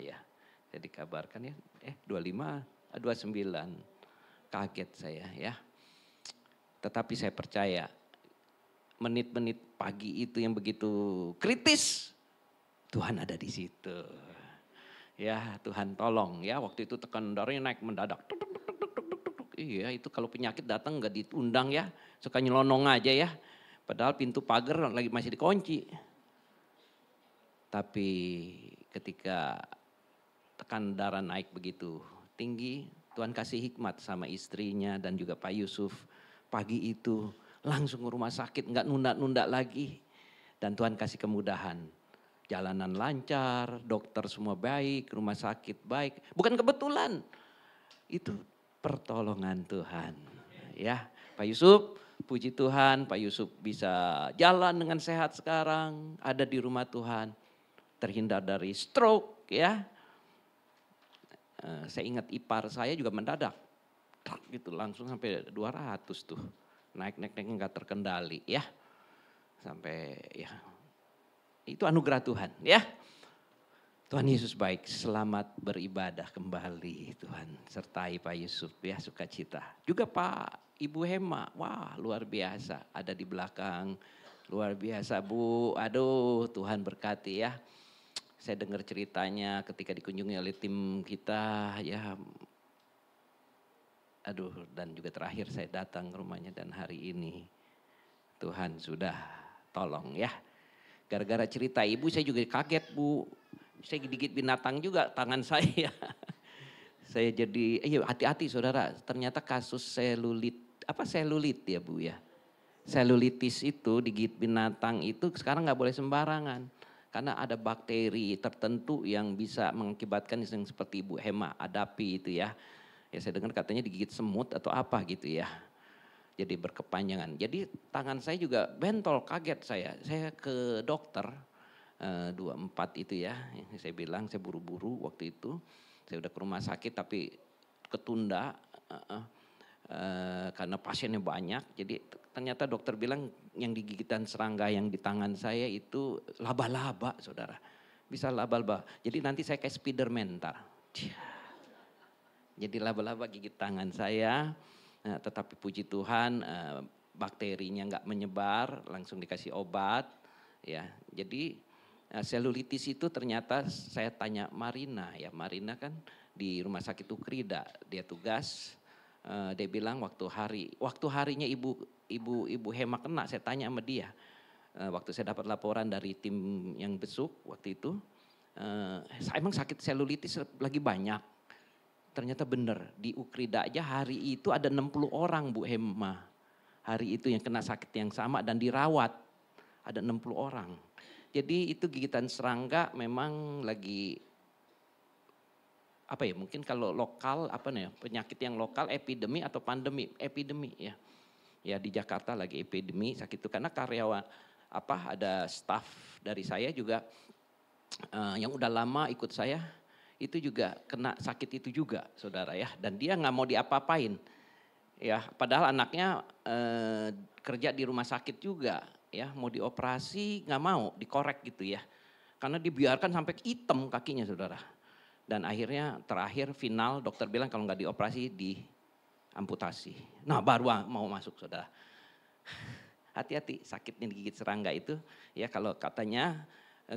ya. Saya dikabarkan ya, 25, 29. Kaget saya ya. Tetapi saya percaya menit-menit pagi itu yang begitu kritis, Tuhan ada di situ. Ya, Tuhan tolong ya. Waktu itu tekanan darahnya naik mendadak. Iya, itu kalau penyakit datang nggak diundang ya, suka nyelonong aja ya. Padahal pintu pagar lagi masih dikunci. Tapi ketika tekanan darah naik begitu tinggi, Tuhan kasih hikmat sama istrinya dan juga Pak Yusuf. Pagi itu langsung ke rumah sakit, nggak nunda-nunda lagi. Dan Tuhan kasih kemudahan. Jalanan lancar, dokter semua baik, rumah sakit baik. Bukan kebetulan, itu pertolongan Tuhan. Ya, Pak Yusuf, puji Tuhan, Pak Yusuf bisa jalan dengan sehat sekarang, ada di rumah Tuhan, terhindar dari stroke ya. Saya ingat ipar saya juga mendadak, gitu langsung sampai 200 tuh, naik nggak terkendali ya, sampai ya itu anugerah Tuhan ya. Tuhan Yesus baik, selamat beribadah kembali Tuhan. Sertai Pak Yusuf ya, sukacita. Juga Pak Ibu Hema, wah luar biasa ada di belakang. Luar biasa Bu, aduh Tuhan berkati ya. Saya dengar ceritanya ketika dikunjungi oleh tim kita, ya aduh, dan juga terakhir saya datang ke rumahnya dan hari ini Tuhan sudah tolong ya. Gara-gara cerita ibu saya juga kaget Bu. Saya digigit binatang juga tangan saya. Saya jadi, hati-hati saudara, ternyata kasus selulit ya Bu ya. Selulitis itu digigit binatang itu sekarang nggak boleh sembarangan. Karena ada bakteri tertentu yang bisa mengakibatkan yang seperti Ibu Hema hadapi itu ya. Ya saya dengar katanya digigit semut atau apa gitu ya. Jadi berkepanjangan. Jadi tangan saya juga bentol, kaget saya. Saya ke dokter 24 itu ya. Saya bilang saya buru-buru waktu itu. Saya udah ke rumah sakit tapi ketunda karena pasiennya banyak. Jadi ternyata dokter bilang yang digigitan serangga yang di tangan saya itu laba-laba saudara. Bisa laba-laba. Jadi nanti saya kayak Spiderman ntar. Jadi laba-laba gigit tangan saya. Tetapi puji Tuhan bakterinya nggak menyebar, langsung dikasih obat. Ya, jadi selulitis itu ternyata saya tanya Marina ya, Marina kan di rumah sakit Ukrida dia tugas. Dia bilang waktu harinya ibu Hema kena, saya tanya sama dia. Waktu saya dapat laporan dari tim yang besuk waktu itu, emang sakit selulitis lagi banyak. Ternyata benar di Ukrida aja hari itu ada 60 orang Bu Hema. Hari itu yang kena sakit yang sama dan dirawat ada 60 orang. Jadi itu gigitan serangga memang lagi mungkin kalau lokal penyakit yang lokal epidemi atau pandemi, epidemi ya. Ya di Jakarta lagi epidemi sakit itu karena karyawan ada staf dari saya juga yang udah lama ikut saya itu juga kena sakit itu juga saudara ya, dan dia nggak mau diapa-apain ya, padahal anaknya kerja di rumah sakit juga ya, mau dioperasi nggak mau, dikorek gitu ya, karena dibiarkan sampai hitam kakinya saudara, dan akhirnya terakhir final dokter bilang kalau nggak dioperasi diamputasi, nah baru mau masuk saudara. Hati-hati sakitnya digigit serangga itu ya, kalau katanya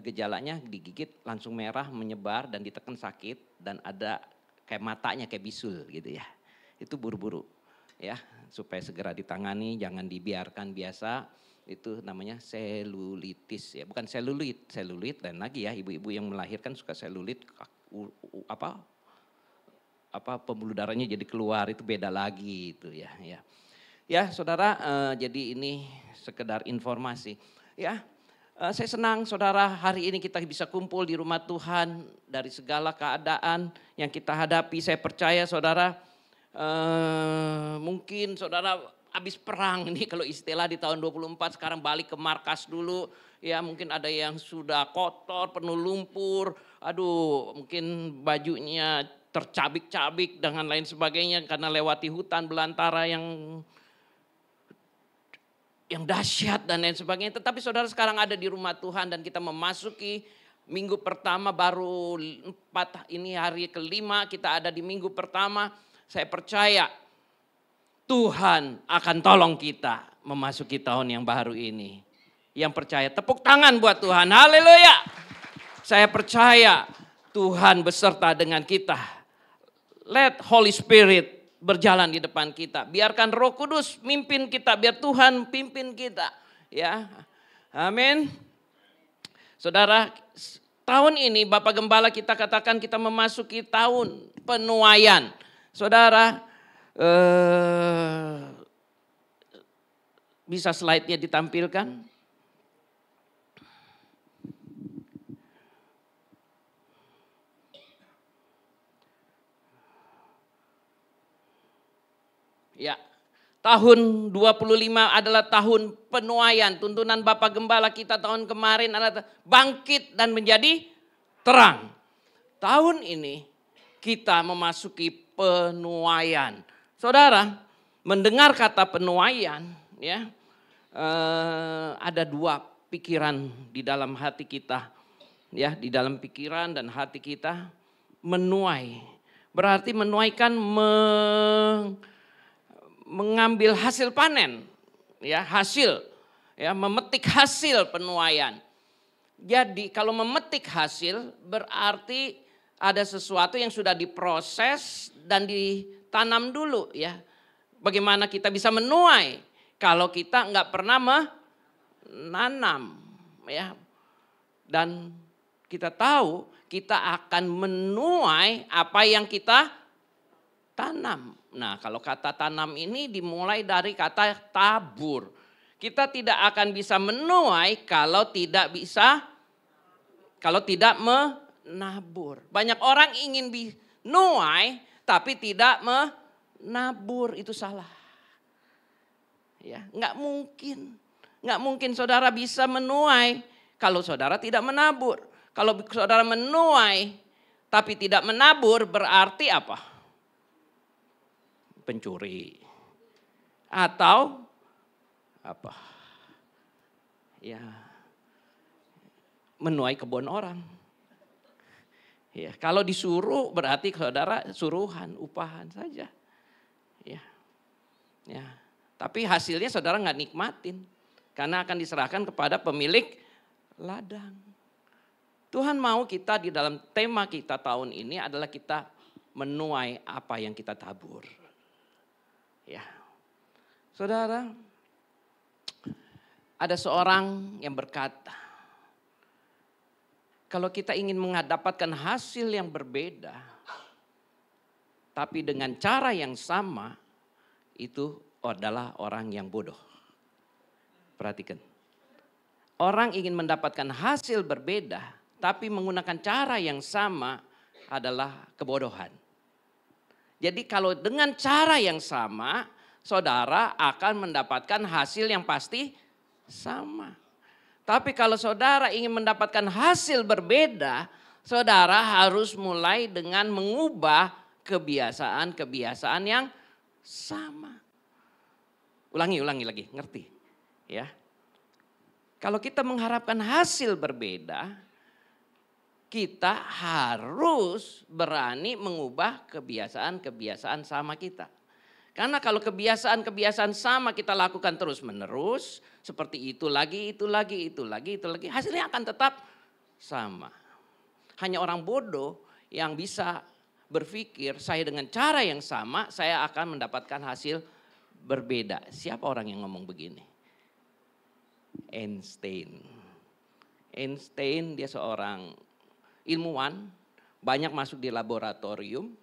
gejalanya digigit langsung merah menyebar dan ditekan sakit dan ada kayak matanya kayak bisul gitu ya. Itu buru-buru ya supaya segera ditangani, jangan dibiarkan biasa. Itu namanya selulitis ya, bukan selulit dan lagi ya ibu-ibu yang melahirkan suka selulit pembuluh darahnya jadi keluar, itu beda lagi itu ya. Ya saudara, jadi ini sekedar informasi ya. Saya senang saudara hari ini kita bisa kumpul di rumah Tuhan dari segala keadaan yang kita hadapi. Saya percaya saudara mungkin saudara habis perang ini kalau istilah di tahun 24 sekarang balik ke markas dulu. Ya mungkin ada yang sudah kotor, penuh lumpur, mungkin bajunya tercabik-cabik dengan lain sebagainya karena lewati hutan belantara yang dahsyat dan lain sebagainya. Tetapi saudara sekarang ada di rumah Tuhan dan kita memasuki minggu pertama, baru 4 ini hari kelima kita ada di minggu pertama. Saya percaya Tuhan akan tolong kita memasuki tahun yang baru ini. Yang percaya tepuk tangan buat Tuhan, haleluya. Saya percaya Tuhan beserta dengan kita. Let Holy Spirit berjalan di depan kita. Biarkan Roh Kudus mimpin kita, biar Tuhan pimpin kita. Ya, amin. Saudara, tahun ini Bapak Gembala kita katakan kita memasuki tahun penuaian. Saudara, bisa slide-nya ditampilkan? Ya, tahun 25 adalah tahun penuaian. Tuntunan Bapak Gembala kita tahun kemarin adalah bangkit dan menjadi terang. Tahun ini kita memasuki penuaian. Saudara, mendengar kata penuaian ya, ada 2 pikiran di dalam hati kita. Ya, di dalam pikiran dan hati kita menuai. Berarti menuaikan mengambil hasil panen, ya hasil, ya memetik hasil penuaian. Jadi kalau memetik hasil berarti ada sesuatu yang sudah diproses dan ditanam dulu ya. Bagaimana kita bisa menuai kalau kita nggak pernah menanam ya. Dan kita tahu kita akan menuai apa yang kita tanam. Nah kalau kata tanam ini dimulai dari kata tabur. Kita tidak akan bisa menuai kalau tidak menabur. Banyak orang ingin menuai tapi tidak menabur, itu salah. Ya, nggak mungkin saudara bisa menuai kalau saudara tidak menabur. Kalau saudara menuai tapi tidak menabur berarti apa? Pencuri. Atau apa? Ya, menuai kebun orang. Ya, kalau disuruh berarti saudara suruhan, upahan saja. Ya, ya. Tapi hasilnya saudara nggak nikmatin karena akan diserahkan kepada pemilik ladang. Tuhan mau kita di dalam tema kita tahun ini adalah kita menuai apa yang kita tabur. Ya, saudara. Ada seorang yang berkata, kalau kita ingin mendapatkan hasil yang berbeda, tapi dengan cara yang sama, itu adalah orang yang bodoh. Perhatikan. Orang ingin mendapatkan hasil berbeda, tapi menggunakan cara yang sama adalah kebodohan. Jadi kalau dengan cara yang sama, saudara akan mendapatkan hasil yang pasti sama. Tapi kalau saudara ingin mendapatkan hasil berbeda, saudara harus mulai dengan mengubah kebiasaan-kebiasaan yang sama. Ulangi lagi, ngerti? Ya. Kalau kita mengharapkan hasil berbeda, kita harus berani mengubah kebiasaan-kebiasaan sama kita. Karena kalau kebiasaan-kebiasaan sama kita lakukan terus-menerus, seperti itu lagi, hasilnya akan tetap sama. Hanya orang bodoh yang bisa berpikir, saya dengan cara yang sama, saya akan mendapatkan hasil berbeda. Siapa orang yang ngomong begini? Einstein. Einstein dia seorang ilmuwan, banyak masuk di laboratorium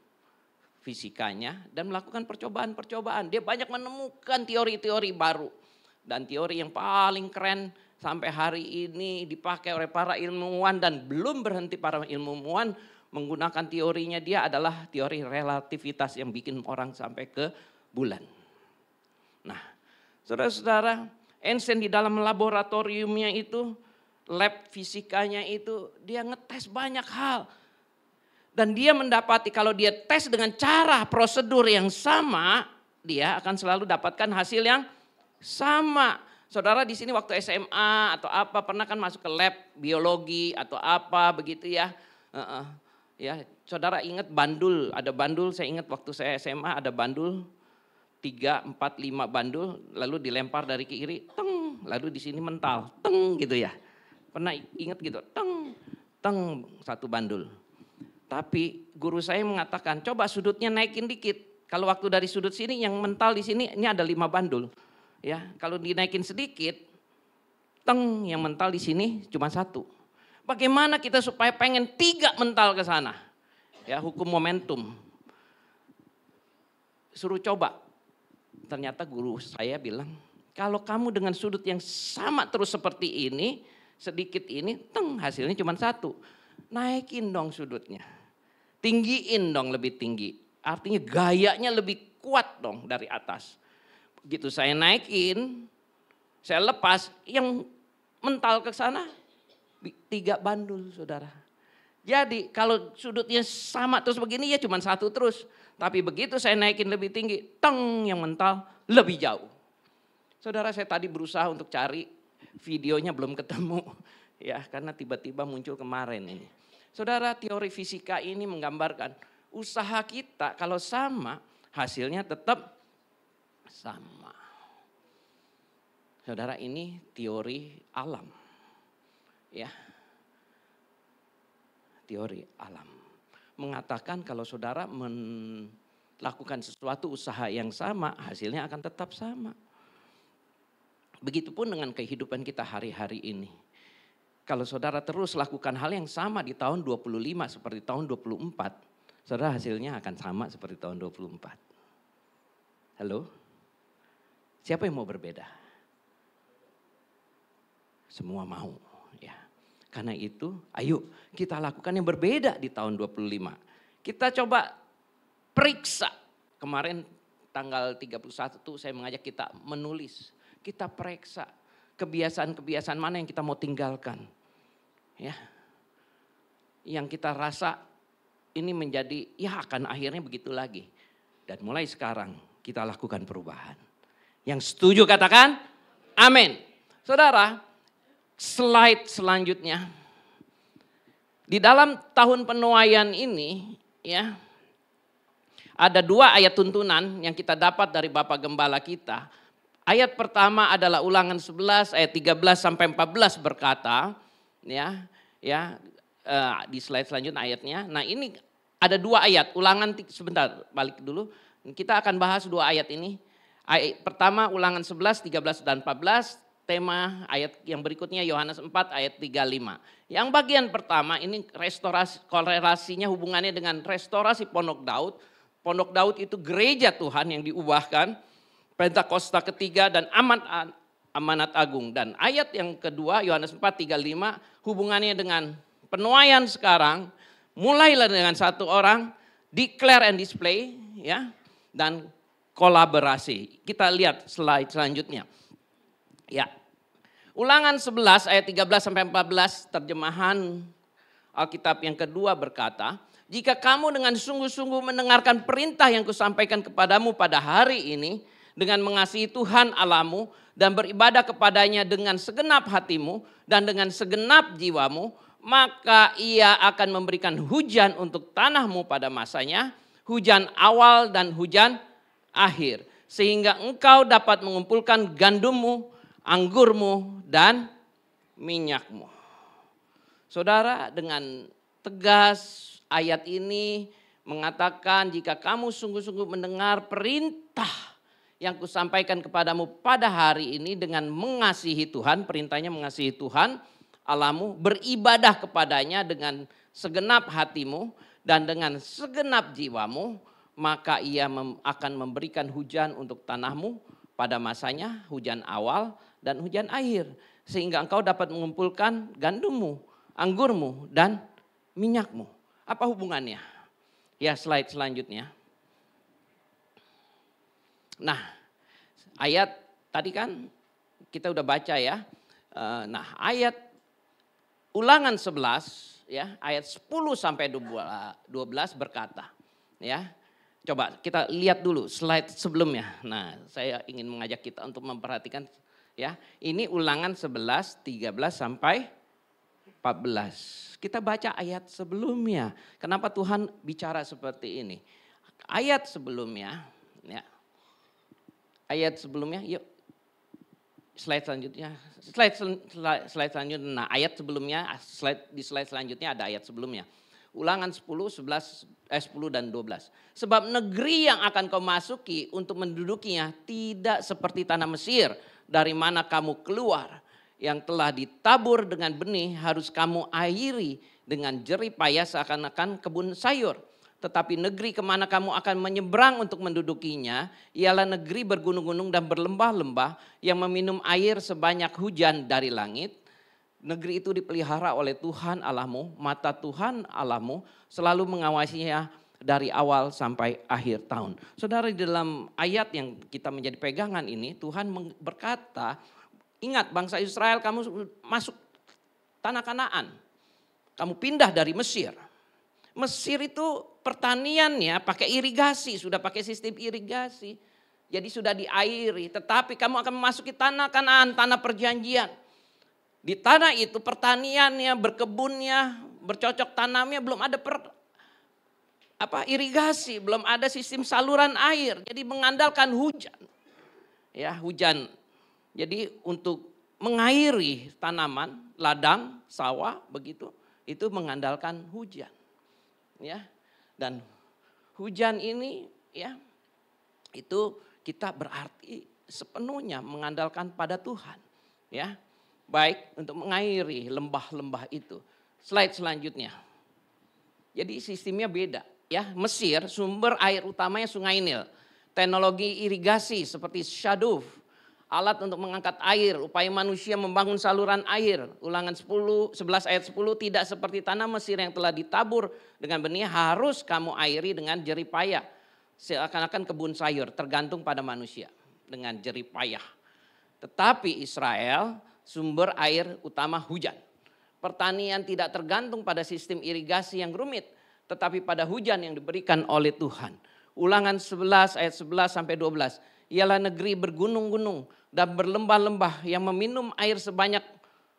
fisikanya dan melakukan percobaan-percobaan. Dia banyak menemukan teori-teori baru. Dan teori yang paling keren sampai hari ini dipakai oleh para ilmuwan dan belum berhenti para ilmuwan menggunakan teorinya dia adalah teori relativitas yang bikin orang sampai ke bulan. Nah, saudara-saudara, Einstein di dalam laboratoriumnya itu, lab fisikanya itu dia ngetes banyak hal. Dan dia mendapati kalau dia tes dengan cara prosedur yang sama, dia akan selalu dapatkan hasil yang sama. Saudara di sini waktu SMA atau apa pernah kan masuk ke lab biologi atau apa begitu ya. Ya, saudara ingat bandul, ada bandul saya ingat waktu saya SMA ada bandul 3, 4, 5 bandul lalu dilempar dari kiri, teng, lalu di sini mental, teng gitu ya. Pernah ingat gitu, teng, teng satu bandul. Tapi guru saya mengatakan coba sudutnya naikin dikit. Kalau waktu dari sudut sini yang mental di sini ini ada 5 bandul. Ya, kalau dinaikin sedikit, teng yang mental di sini cuma 1. Bagaimana kita supaya pengen 3 mental ke sana? Ya, hukum momentum. Suruh coba. Ternyata guru saya bilang, kalau kamu dengan sudut yang sama terus seperti ini, sedikit ini, teng hasilnya cuma 1. Naikin dong sudutnya. Tinggiin dong lebih tinggi. Artinya gayanya lebih kuat dong dari atas. Begitu saya naikin, saya lepas, yang mental ke sana 3 bandul saudara. Jadi kalau sudutnya sama terus begini ya cuma 1 terus. Tapi begitu saya naikin lebih tinggi, teng yang mental lebih jauh. Saudara saya tadi berusaha untuk cari videonya belum ketemu. Ya karena tiba-tiba muncul kemarin ini. Saudara teori fisika ini menggambarkan usaha kita kalau sama hasilnya tetap sama. Saudara ini teori alam. Ya. teori alam. Mengatakan kalau saudara melakukan sesuatu usaha yang sama, hasilnya akan tetap sama. Begitupun dengan kehidupan kita hari-hari ini. Kalau saudara terus lakukan hal yang sama di tahun 25 seperti tahun 24, saudara hasilnya akan sama seperti tahun 24. Halo? Siapa yang mau berbeda? Semua mau, ya. Karena itu, ayo kita lakukan yang berbeda di tahun 25. Kita coba periksa. Kemarin tanggal 31 tuh saya mengajak kita menulis. Kita periksa kebiasaan-kebiasaan mana yang kita mau tinggalkan. Ya. Yang kita rasa ini menjadi ya akan akhirnya begitu lagi. Dan mulai sekarang kita lakukan perubahan. Yang setuju katakan amin. Saudara, slide selanjutnya. Di dalam tahun penuaian ini ya ada 2 ayat tuntunan yang kita dapat dari Bapak Gembala kita. Ayat pertama adalah Ulangan 11 ayat 13 sampai 14 berkata, di slide selanjutnya ayatnya. Nah, ini ada 2 ayat. Ulangan sebentar, balik dulu. Kita akan bahas 2 ayat ini. Ayat pertama Ulangan 11, 13 dan 14. Tema ayat yang berikutnya Yohanes 4 ayat 35. Yang bagian pertama ini restorasi, korelasinya hubungannya dengan restorasi Pondok Daud. Pondok Daud itu gereja Tuhan yang diubahkan. Pentakosta ketiga dan amanat agung. Dan ayat yang kedua Yohanes 4, 35 hubungannya dengan penuaian sekarang. Mulailah dengan 1 orang, declare and display ya, dan kolaborasi. Kita lihat slide selanjutnya. Ya. Ulangan 11 ayat 13 sampai 14 terjemahan Alkitab yang kedua berkata, jika kamu dengan sungguh-sungguh mendengarkan perintah yang kusampaikan kepadamu pada hari ini dengan mengasihi Tuhan Allahmu dan beribadah kepadanya dengan segenap hatimu dan dengan segenap jiwamu, maka ia akan memberikan hujan untuk tanahmu pada masanya, hujan awal dan hujan akhir, sehingga engkau dapat mengumpulkan gandummu, anggurmu, dan minyakmu. Saudara, dengan tegas ayat ini mengatakan jika kamu sungguh-sungguh mendengar perintah yang kusampaikan kepadamu pada hari ini dengan mengasihi Tuhan, perintahnya mengasihi Tuhan Allahmu, beribadah kepadanya dengan segenap hatimu dan dengan segenap jiwamu, maka ia akan memberikan hujan untuk tanahmu pada masanya, hujan awal dan hujan akhir, sehingga engkau dapat mengumpulkan gandummu, anggurmu, dan minyakmu. Apa hubungannya? Ya, slide selanjutnya. Nah, ayat tadi kan kita udah baca ya. Nah, ayat Ulangan 11 ya, ayat 10 sampai 12 berkata, ya. Coba kita lihat dulu slide sebelumnya. Nah, saya ingin mengajak kita untuk memperhatikan ya. Ini Ulangan 11, 13 sampai 14. Kita baca ayat sebelumnya. Kenapa Tuhan bicara seperti ini? Ayat sebelumnya ya. Ayat sebelumnya, yuk. Slide selanjutnya. Slide selanjutnya. Nah, ayat sebelumnya, di slide selanjutnya ada ayat sebelumnya. Ulangan 10, 10 dan 12. Sebab negeri yang akan kau masuki untuk mendudukinya tidak seperti tanah Mesir dari mana kamu keluar. Yang telah ditabur dengan benih harus kamu airi dengan jerih payah seakan-akan kebun sayur. Tetapi negeri kemana kamu akan menyeberang untuk mendudukinya ialah negeri bergunung-gunung dan berlembah-lembah yang meminum air sebanyak hujan dari langit. Negeri itu dipelihara oleh Tuhan Allahmu, mata Tuhan Allahmu selalu mengawasinya dari awal sampai akhir tahun. Saudara, di dalam ayat yang kita menjadi pegangan ini Tuhan berkata, ingat bangsa Israel kamu masuk tanah Kanaan, kamu pindah dari Mesir. Mesir itu pertaniannya pakai irigasi, sudah pakai sistem irigasi. Jadi sudah diairi, tetapi kamu akan memasuki tanah Kanaan, tanah perjanjian. Di tanah itu pertaniannya, berkebunnya, bercocok tanamnya belum ada irigasi, belum ada sistem saluran air. Jadi mengandalkan hujan. Ya, hujan. Jadi untuk mengairi tanaman, ladang, sawah begitu. itu mengandalkan hujan. Ya. Dan hujan ini ya itu kita berarti sepenuhnya mengandalkan pada Tuhan. Ya. Baik untuk mengairi lembah-lembah itu. Slide selanjutnya. Jadi sistemnya beda. Ya, Mesir sumber air utamanya Sungai Nil. Teknologi irigasi seperti Shaduf, alat untuk mengangkat air, upaya manusia membangun saluran air. Ulangan 11 ayat 10, tidak seperti tanah Mesir yang telah ditabur dengan benih, harus kamu airi dengan jerih payah. Seakan-akan kebun sayur, tergantung pada manusia dengan jerih payah. Tetapi Israel sumber air utama hujan. Pertanian tidak tergantung pada sistem irigasi yang rumit, tetapi pada hujan yang diberikan oleh Tuhan. Ulangan 11 ayat 11 sampai 12. Ialah negeri bergunung-gunung dan berlembah-lembah yang meminum air sebanyak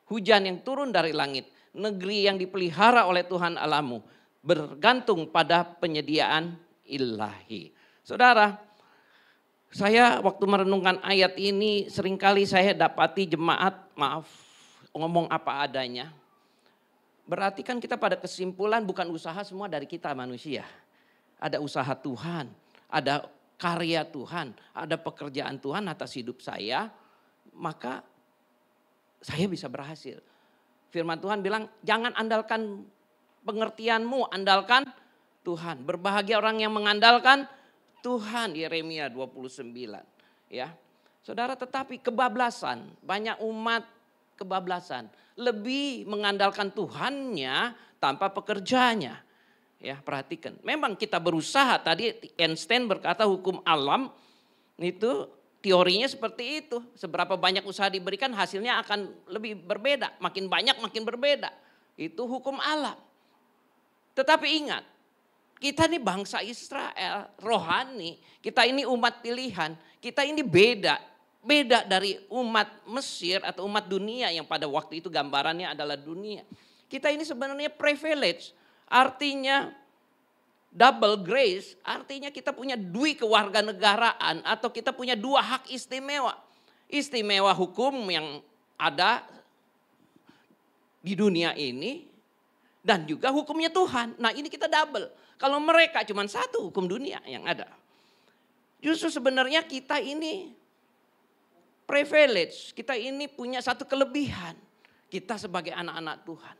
hujan yang turun dari langit. Negeri yang dipelihara oleh Tuhan Allahmu, bergantung pada penyediaan ilahi. Saudara, saya waktu merenungkan ayat ini seringkali saya dapati jemaat, ngomong apa adanya. Berarti kan kita pada kesimpulan bukan usaha semua dari kita manusia. Ada usaha Tuhan, ada karya Tuhan, ada pekerjaan Tuhan atas hidup saya, maka saya bisa berhasil. Firman Tuhan bilang jangan andalkan pengertianmu, andalkan Tuhan. Berbahagia orang yang mengandalkan Tuhan, Yeremia 29. Ya, saudara, tetapi kebablasan, banyak umat kebablasan. Lebih mengandalkan Tuhannya tanpa pekerjaannya. Ya, perhatikan. Memang kita berusaha, tadi Einstein berkata hukum alam itu teorinya seperti itu. Seberapa banyak usaha diberikan hasilnya akan lebih berbeda. Makin banyak makin berbeda. Itu hukum alam. Tetapi ingat, kita ini bangsa Israel, rohani. Kita ini umat pilihan. Kita ini beda. Beda dari umat Mesir atau umat dunia yang pada waktu itu gambarannya adalah dunia. Kita ini sebenarnya privilege, artinya double grace, artinya kita punya dua kewarganegaraan atau kita punya dua hak istimewa. Istimewa hukum yang ada di dunia ini dan juga hukumnya Tuhan. Nah, ini kita double. Kalau mereka cuma satu hukum dunia yang ada. Justru sebenarnya kita ini privilege, kita ini punya satu kelebihan. Kita sebagai anak-anak Tuhan.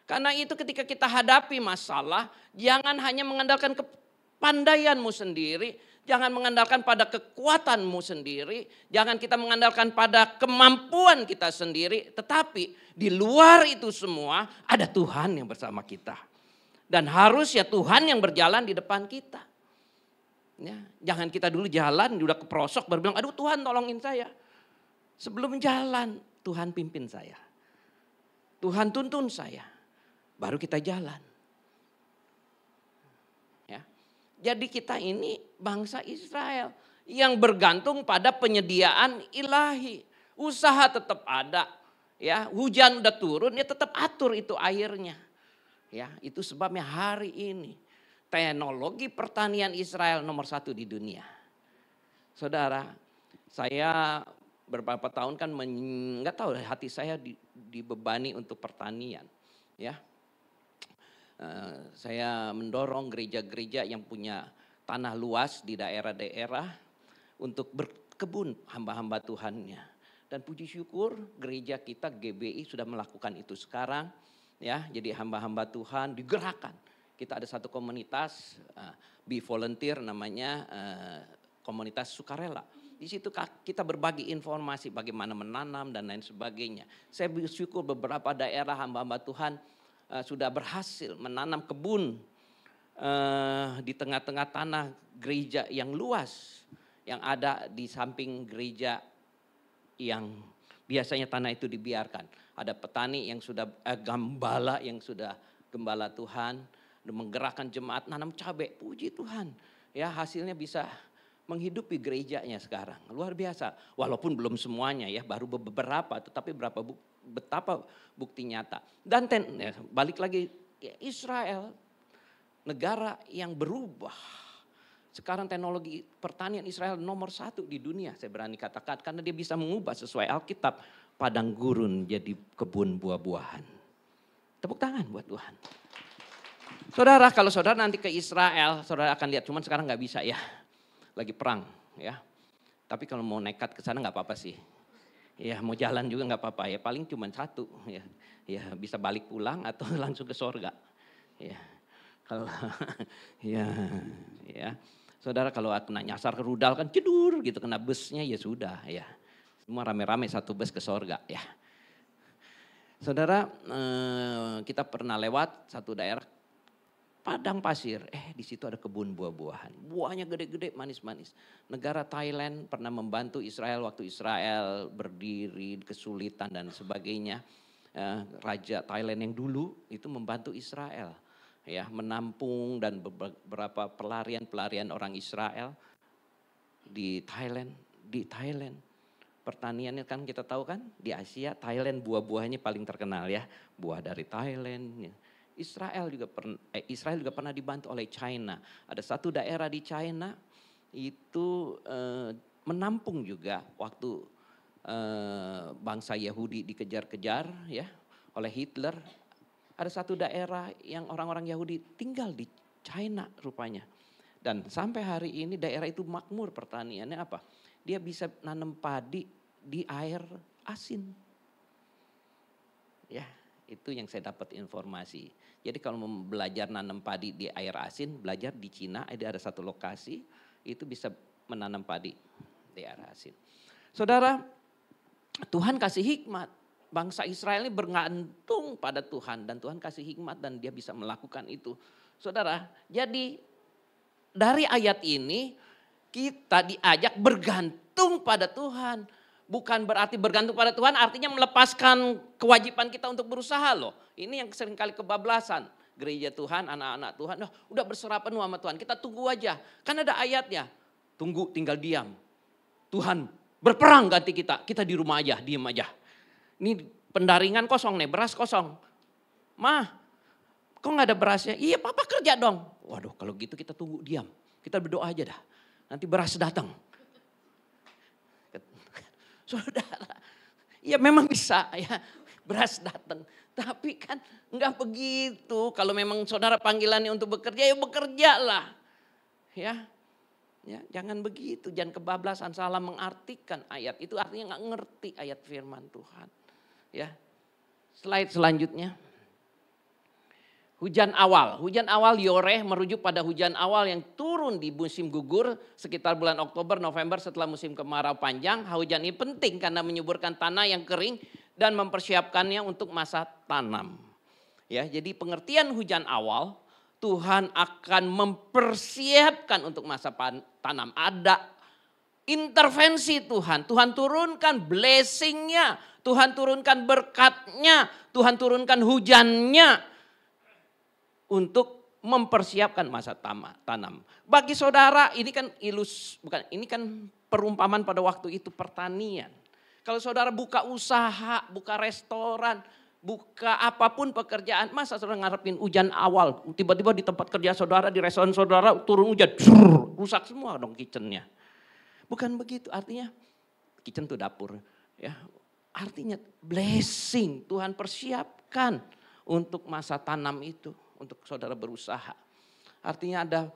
Karena itu ketika kita hadapi masalah, jangan hanya mengandalkan kepandaianmu sendiri, jangan mengandalkan pada kekuatanmu sendiri, jangan kita mengandalkan pada kemampuan kita sendiri, tetapi di luar itu semua ada Tuhan yang bersama kita. Dan harusnya Tuhan yang berjalan di depan kita. Ya, jangan kita dulu jalan, udah keprosok baru bilang, aduh Tuhan tolongin saya. Sebelum jalan, Tuhan pimpin saya. Tuhan tuntun saya. Baru kita jalan. Ya. Jadi kita ini bangsa Israel yang bergantung pada penyediaan ilahi. Usaha tetap ada. Ya, hujan udah turun, ya tetap atur itu airnya. Ya, itu sebabnya hari ini teknologi pertanian Israel nomor 1 di dunia. Saudara, saya beberapa tahun kan nggak tahu hati saya dibebani untuk pertanian, ya. Saya mendorong gereja-gereja yang punya tanah luas di daerah-daerah untuk berkebun hamba-hamba Tuhannya. Dan puji syukur gereja kita GBI sudah melakukan itu sekarang, ya. Jadi hamba-hamba Tuhan digerakkan. Kita ada satu komunitas, Be Volunteer namanya, komunitas sukarela. Di situ kita berbagi informasi bagaimana menanam dan lain sebagainya. Saya bersyukur beberapa daerah hamba-hamba Tuhan sudah berhasil menanam kebun di tengah-tengah tanah gereja yang luas. Yang ada di samping gereja yang biasanya tanah itu dibiarkan. Ada petani yang sudah, gembala yang sudah gembala Tuhan. Menggerakkan jemaat nanam cabai, puji Tuhan. Ya, hasilnya bisa menghidupi gerejanya sekarang. Luar biasa. Walaupun belum semuanya ya, baru beberapa, tetapi betapa bukti nyata. Dan balik lagi, ya Israel, negara yang berubah. Sekarang teknologi pertanian Israel nomor 1 di dunia, saya berani katakan. Karena dia bisa mengubah sesuai Alkitab, padang gurun jadi kebun buah-buahan. Tepuk tangan buat Tuhan. Saudara, kalau saudara nanti ke Israel, saudara akan lihat, cuman sekarang nggak bisa ya. Lagi perang ya. Tapi kalau mau nekat ke sana nggak apa-apa sih. Ya mau jalan juga nggak apa-apa ya, paling cuma satu ya. Ya bisa balik pulang atau langsung ke sorga. Ya. Kalau ya. Saudara kalau kena nyasar ke rudal kan cedur gitu, kena busnya ya sudah ya. Semua rame-rame satu bus ke sorga ya. Saudara, kita pernah lewat satu daerah padang pasir, di situ ada kebun buah-buahan. Buahnya gede-gede, manis-manis. Negara Thailand pernah membantu Israel waktu Israel berdiri, kesulitan dan sebagainya. Raja Thailand yang dulu itu membantu Israel, ya, menampung dan beberapa pelarian orang Israel di Thailand. Pertaniannya kan kita tahu kan di Asia, Thailand buah-buahnya paling terkenal ya. Buah dari Thailand. Israel juga pernah dibantu oleh China. Ada satu daerah di China itu menampung juga waktu bangsa Yahudi dikejar-kejar ya oleh Hitler. Ada satu daerah yang orang-orang Yahudi tinggal di China rupanya. Dan sampai hari ini daerah itu makmur, pertaniannya apa? Dia bisa nanam padi di air asin. Ya, itu yang saya dapat informasi. Jadi kalau mau belajar nanam padi di air asin, belajar di Cina, ada satu lokasi, itu bisa menanam padi di air asin. Saudara, Tuhan kasih hikmat. Bangsa Israel ini bergantung pada Tuhan dan Tuhan kasih hikmat dan dia bisa melakukan itu. Saudara, jadi dari ayat ini kita diajak bergantung pada Tuhan. Bukan berarti bergantung pada Tuhan artinya melepaskan kewajiban kita untuk berusaha loh. Ini yang seringkali kebablasan. Gereja Tuhan, anak-anak Tuhan, udah berserah penuh sama Tuhan. Kita tunggu aja. Kan ada ayatnya. Tunggu, tinggal diam. Tuhan berperang ganti kita. Kita di rumah aja, diam aja. Ini pendaringan kosong nih, beras kosong. Mah, kok gak ada berasnya? Iya, papa kerja dong. Waduh, kalau gitu kita tunggu, diam. Kita berdoa aja dah. Nanti beras datang. Saudara, ya memang bisa ya beras datang. Tapi kan enggak begitu. Kalau memang saudara panggilannya untuk bekerja, ya bekerjalah. Ya, jangan begitu, jangan kebablasan salah mengartikan ayat. Itu artinya enggak ngerti ayat firman Tuhan. Ya, slide selanjutnya. Hujan awal Yoreh merujuk pada hujan awal yang turun di musim gugur sekitar bulan Oktober, November setelah musim kemarau panjang. Hujan ini penting karena menyuburkan tanah yang kering dan mempersiapkannya untuk masa tanam. Ya, jadi pengertian hujan awal, Tuhan akan mempersiapkan untuk masa tanam. Ada intervensi Tuhan turunkan blessing-nya, Tuhan turunkan berkat-Nya, Tuhan turunkan hujannya. Untuk mempersiapkan masa tanam. Bagi saudara ini kan ini kan perumpamaan pada waktu itu pertanian. Kalau saudara buka usaha, buka restoran, buka apapun pekerjaan, masa saudara ngarepin hujan awal. Tiba-tiba di tempat kerja saudara, di restoran saudara turun hujan, rusak semua dong kitchennya. Bukan begitu, artinya kitchen itu dapur. Ya, artinya blessing, Tuhan persiapkan untuk masa tanam itu. Untuk saudara berusaha. Artinya ada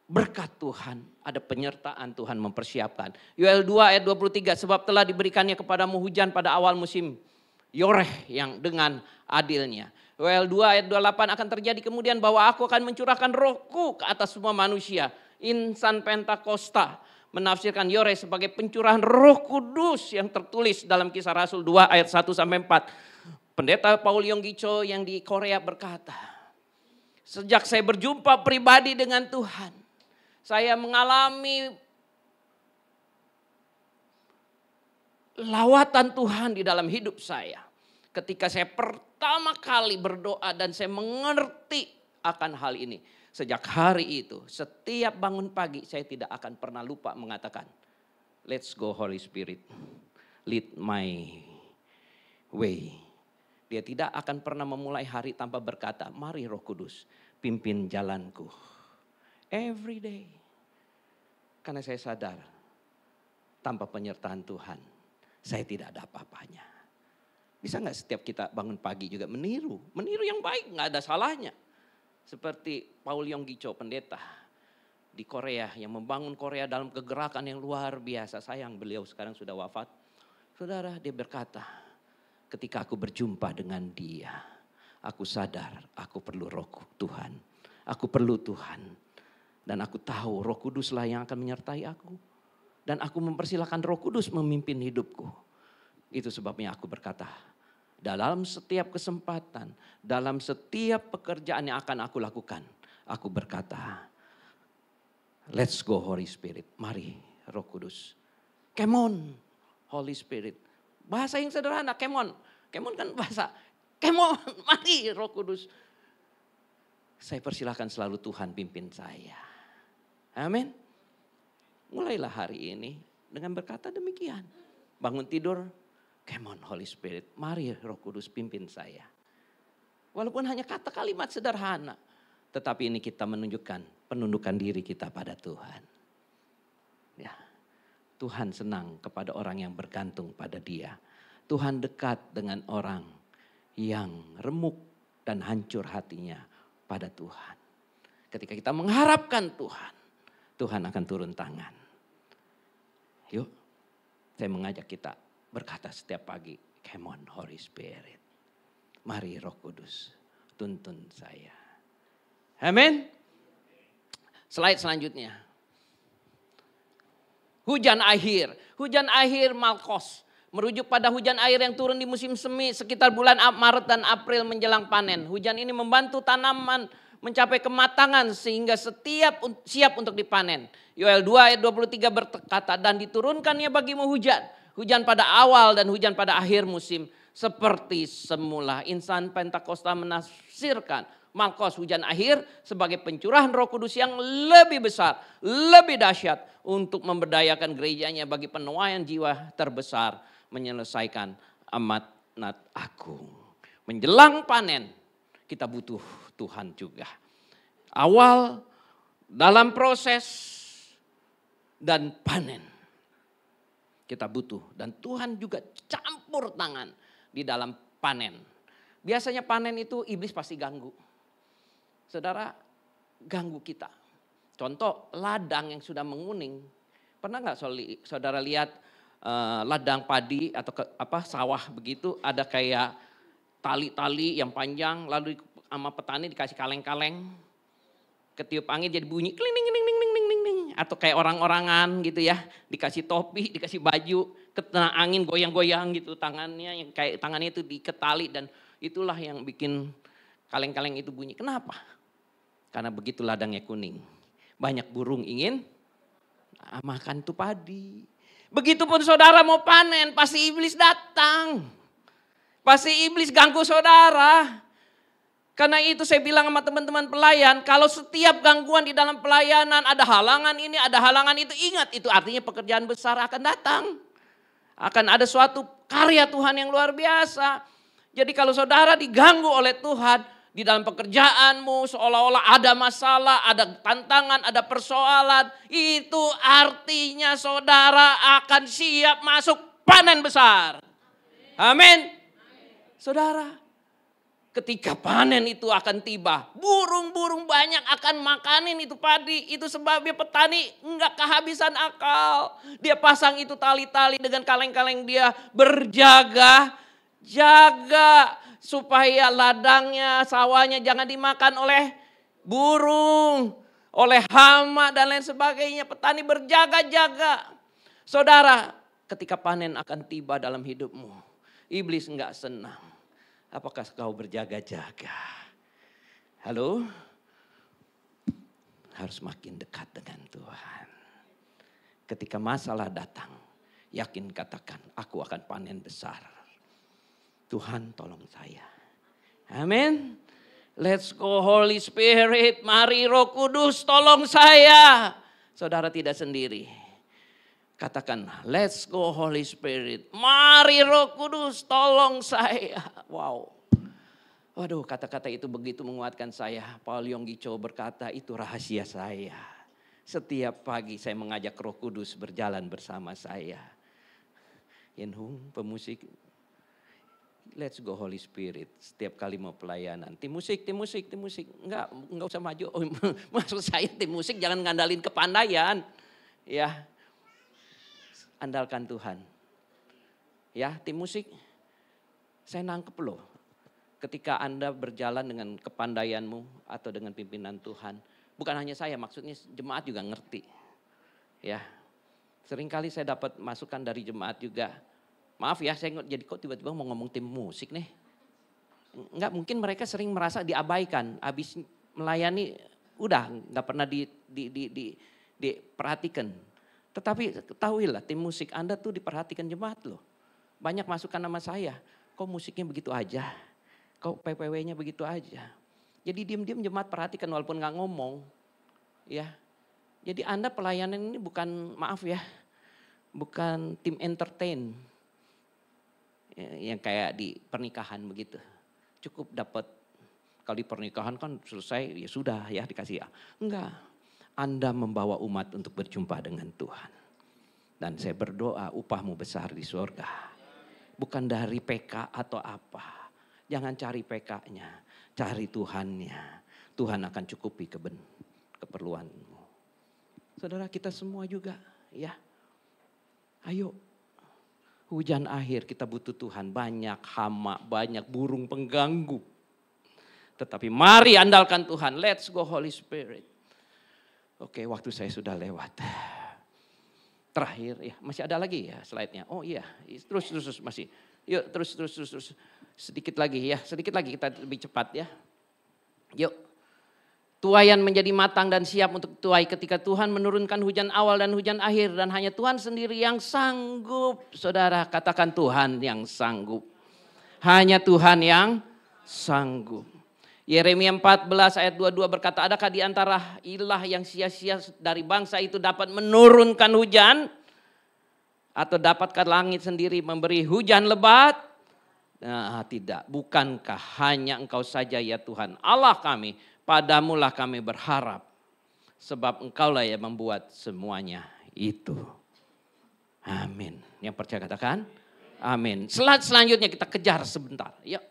berkat Tuhan, ada penyertaan Tuhan mempersiapkan. Yoel 2 ayat 23, sebab telah diberikannya kepadamu hujan pada awal musim Yoreh yang dengan adilnya. Yoel 2 ayat 28 akan terjadi kemudian bahwa aku akan mencurahkan rohku ke atas semua manusia. Insan Pentakosta menafsirkan Yoreh sebagai pencurahan Roh Kudus yang tertulis dalam Kisah Rasul 2 ayat 1 sampai 4. Pendeta Paul Yonggi-cho yang di Korea berkata, sejak saya berjumpa pribadi dengan Tuhan, saya mengalami lawatan Tuhan di dalam hidup saya. Ketika saya pertama kali berdoa dan saya mengerti akan hal ini. Sejak hari itu, setiap bangun pagi saya tidak akan pernah lupa mengatakan, let's go Holy Spirit, lead my way. Dia tidak akan pernah memulai hari tanpa berkata, mari Roh Kudus pimpin jalanku. Every day. Karena saya sadar tanpa penyertaan Tuhan saya tidak ada apa-apanya. Bisa nggak setiap kita bangun pagi juga meniru? Meniru yang baik, nggak ada salahnya. Seperti Paul Yonggi Cho, pendeta di Korea yang membangun Korea dalam kegerakan yang luar biasa. Sayang beliau sekarang sudah wafat. Saudara, dia berkata, ketika aku berjumpa dengan dia, aku sadar aku perlu roh Tuhan. Aku perlu Tuhan. Dan aku tahu Roh Kuduslah yang akan menyertai aku. Dan aku mempersilahkan Roh Kudus memimpin hidupku. Itu sebabnya aku berkata, dalam setiap kesempatan, dalam setiap pekerjaan yang akan aku lakukan, aku berkata, let's go Holy Spirit, mari Roh Kudus. Come on Holy Spirit. Bahasa yang sederhana, come on. Come on kan bahasa, come on, mari Roh Kudus. Saya persilahkan selalu Tuhan pimpin saya. Amin. Mulailah hari ini dengan berkata demikian. Bangun tidur, come on Holy Spirit, mari Roh Kudus pimpin saya. Walaupun hanya kata kalimat sederhana, tetapi ini kita menunjukkan penundukan diri kita pada Tuhan. Ya, Tuhan senang kepada orang yang bergantung pada Dia. Tuhan dekat dengan orang yang remuk dan hancur hatinya pada Tuhan. Ketika kita mengharapkan Tuhan, Tuhan akan turun tangan. Yuk, saya mengajak kita berkata setiap pagi, come on Holy Spirit. Mari Roh Kudus, tuntun saya. Amin. Slide selanjutnya. Hujan akhir. Hujan akhir Malkos. Merujuk pada hujan air yang turun di musim semi sekitar bulan Maret dan April menjelang panen. Hujan ini membantu tanaman mencapai kematangan sehingga siap untuk dipanen. Yoel 2 ayat 23 berkata, dan diturunkannya bagimu hujan. Hujan pada awal dan hujan pada akhir musim. Seperti semula. Insan Pentakosta menafsirkan Malkos hujan akhir sebagai pencurahan Roh Kudus yang lebih besar, lebih dahsyat untuk memberdayakan gerejanya bagi penuaian jiwa terbesar, menyelesaikan amanat agung. Menjelang panen kita butuh Tuhan juga. Awal, dalam proses, dan panen. Kita butuh dan Tuhan juga campur tangan di dalam panen. Biasanya panen itu iblis pasti ganggu. Saudara, ganggu kita. Contoh ladang yang sudah menguning. Pernah nggak saudara lihat ladang padi atau sawah begitu ada kayak tali-tali yang panjang lalu sama petani dikasih kaleng-kaleng. Ketiup angin jadi bunyi kling ning ning ning ning ning ning atau kayak orang-orangan gitu ya, dikasih topi, dikasih baju, kena angin goyang-goyang gitu tangannya yang kayak tangannya itu diikat tali dan itulah yang bikin kaleng-kaleng itu bunyi. Kenapa? Karena begitu ladangnya kuning. Banyak burung ingin makan tuh padi. Begitupun saudara mau panen, pasti iblis datang. Pasti iblis ganggu saudara. Karena itu saya bilang sama teman-teman pelayan, kalau setiap gangguan di dalam pelayanan ada halangan ini, ada halangan itu, ingat itu artinya pekerjaan besar akan datang. Akan ada suatu karya Tuhan yang luar biasa. Jadi kalau saudara diganggu oleh Tuhan, di dalam pekerjaanmu seolah-olah ada masalah, ada tantangan, ada persoalan. Itu artinya saudara akan siap masuk panen besar. Amin. Saudara, ketika panen itu akan tiba, burung-burung banyak akan makanin itu padi. Itu sebabnya petani enggak kehabisan akal. Dia pasang itu tali-tali dengan kaleng-kaleng dia berjaga. Jaga supaya ladangnya, sawahnya jangan dimakan oleh burung, oleh hama dan lain sebagainya. Petani berjaga-jaga. Saudara, ketika panen akan tiba dalam hidupmu, iblis enggak senang. Apakah kau berjaga-jaga? Halo? Harus makin dekat dengan Tuhan. Ketika masalah datang, yakin katakan, aku akan panen besar. Tuhan tolong saya. Amin. Let's go Holy Spirit. Mari Roh Kudus tolong saya. Saudara tidak sendiri. Katakan, let's go Holy Spirit. Mari Roh Kudus tolong saya. Wow. Waduh, kata-kata itu begitu menguatkan saya. Paul Yonggi Cho berkata, itu rahasia saya. Setiap pagi saya mengajak Roh Kudus berjalan bersama saya. Yen Hung, pemusik. Let's go Holy Spirit. Setiap kali mau pelayanan. Tim musik. Enggak usah maju. Maksud saya tim musik jangan ngandalin kepandaian. Ya, andalkan Tuhan. Ya, tim musik. Saya nangkep loh. Ketika Anda berjalan dengan kepandaianmu atau dengan pimpinan Tuhan. Bukan hanya saya, maksudnya jemaat juga ngerti. Ya, seringkali saya dapat masukan dari jemaat juga. Maaf ya, saya jadi kok tiba-tiba mau ngomong tim musik nih. Enggak, mungkin mereka sering merasa diabaikan. Habis melayani, udah nggak pernah diperhatikan. Tetapi ketahuilah tim musik Anda tuh diperhatikan jemaat loh. Banyak masukan nama saya, kok musiknya begitu aja. Kok PPW-nya begitu aja. Jadi diam-diam jemaat perhatikan walaupun nggak ngomong. Ya, jadi Anda pelayanan ini bukan, maaf ya, bukan tim entertain. Yang kayak di pernikahan begitu. Cukup dapat, kalau di pernikahan kan selesai ya sudah ya dikasih ya. Enggak, Anda membawa umat untuk berjumpa dengan Tuhan. Dan saya berdoa upahmu besar di surga. Bukan dari PK atau apa. Jangan cari PK-nya, cari Tuhannya. Tuhan akan cukupi keperluanmu. Saudara kita semua juga ya. Ayo. Hujan akhir kita butuh Tuhan, banyak hama, banyak burung pengganggu. Tetapi mari andalkan Tuhan, let's go Holy Spirit. Oke, waktu saya sudah lewat. Terakhir ya, masih ada lagi ya slide-nya. Oh iya, terus masih. Yuk terus. Sedikit lagi kita lebih cepat ya. Yuk. Tuaian menjadi matang dan siap untuk tuai ketika Tuhan menurunkan hujan awal dan hujan akhir. Dan hanya Tuhan sendiri yang sanggup. Saudara katakan Tuhan yang sanggup. Hanya Tuhan yang sanggup. Yeremia 14 ayat 22 berkata, adakah di antara ilah yang sia-sia dari bangsa itu dapat menurunkan hujan? Atau dapatkah langit sendiri memberi hujan lebat? Nah, tidak, bukankah hanya Engkau saja ya Tuhan Allah kami, padamulah kami berharap. Sebab Engkaulah yang membuat semuanya itu. Amin. Yang percaya katakan amin. Selanjutnya kita kejar sebentar. Yuk.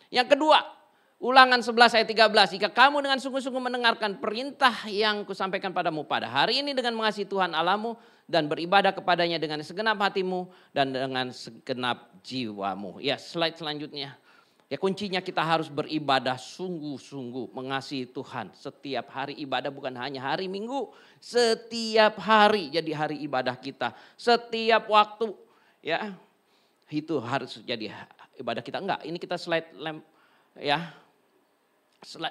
Yang kedua, Ulangan 11 ayat 13. Jika kamu dengan sungguh-sungguh mendengarkan perintah yang kusampaikan padamu pada hari ini dengan mengasihi Tuhan Allahmu dan beribadah kepadanya dengan segenap hatimu dan dengan segenap jiwamu. Ya, slide selanjutnya. Ya, kuncinya kita harus beribadah sungguh-sungguh mengasihi Tuhan. Setiap hari ibadah, bukan hanya hari Minggu. Setiap hari jadi hari ibadah kita. Setiap waktu, ya, itu harus jadi ibadah kita. Enggak, ini kita slide ya.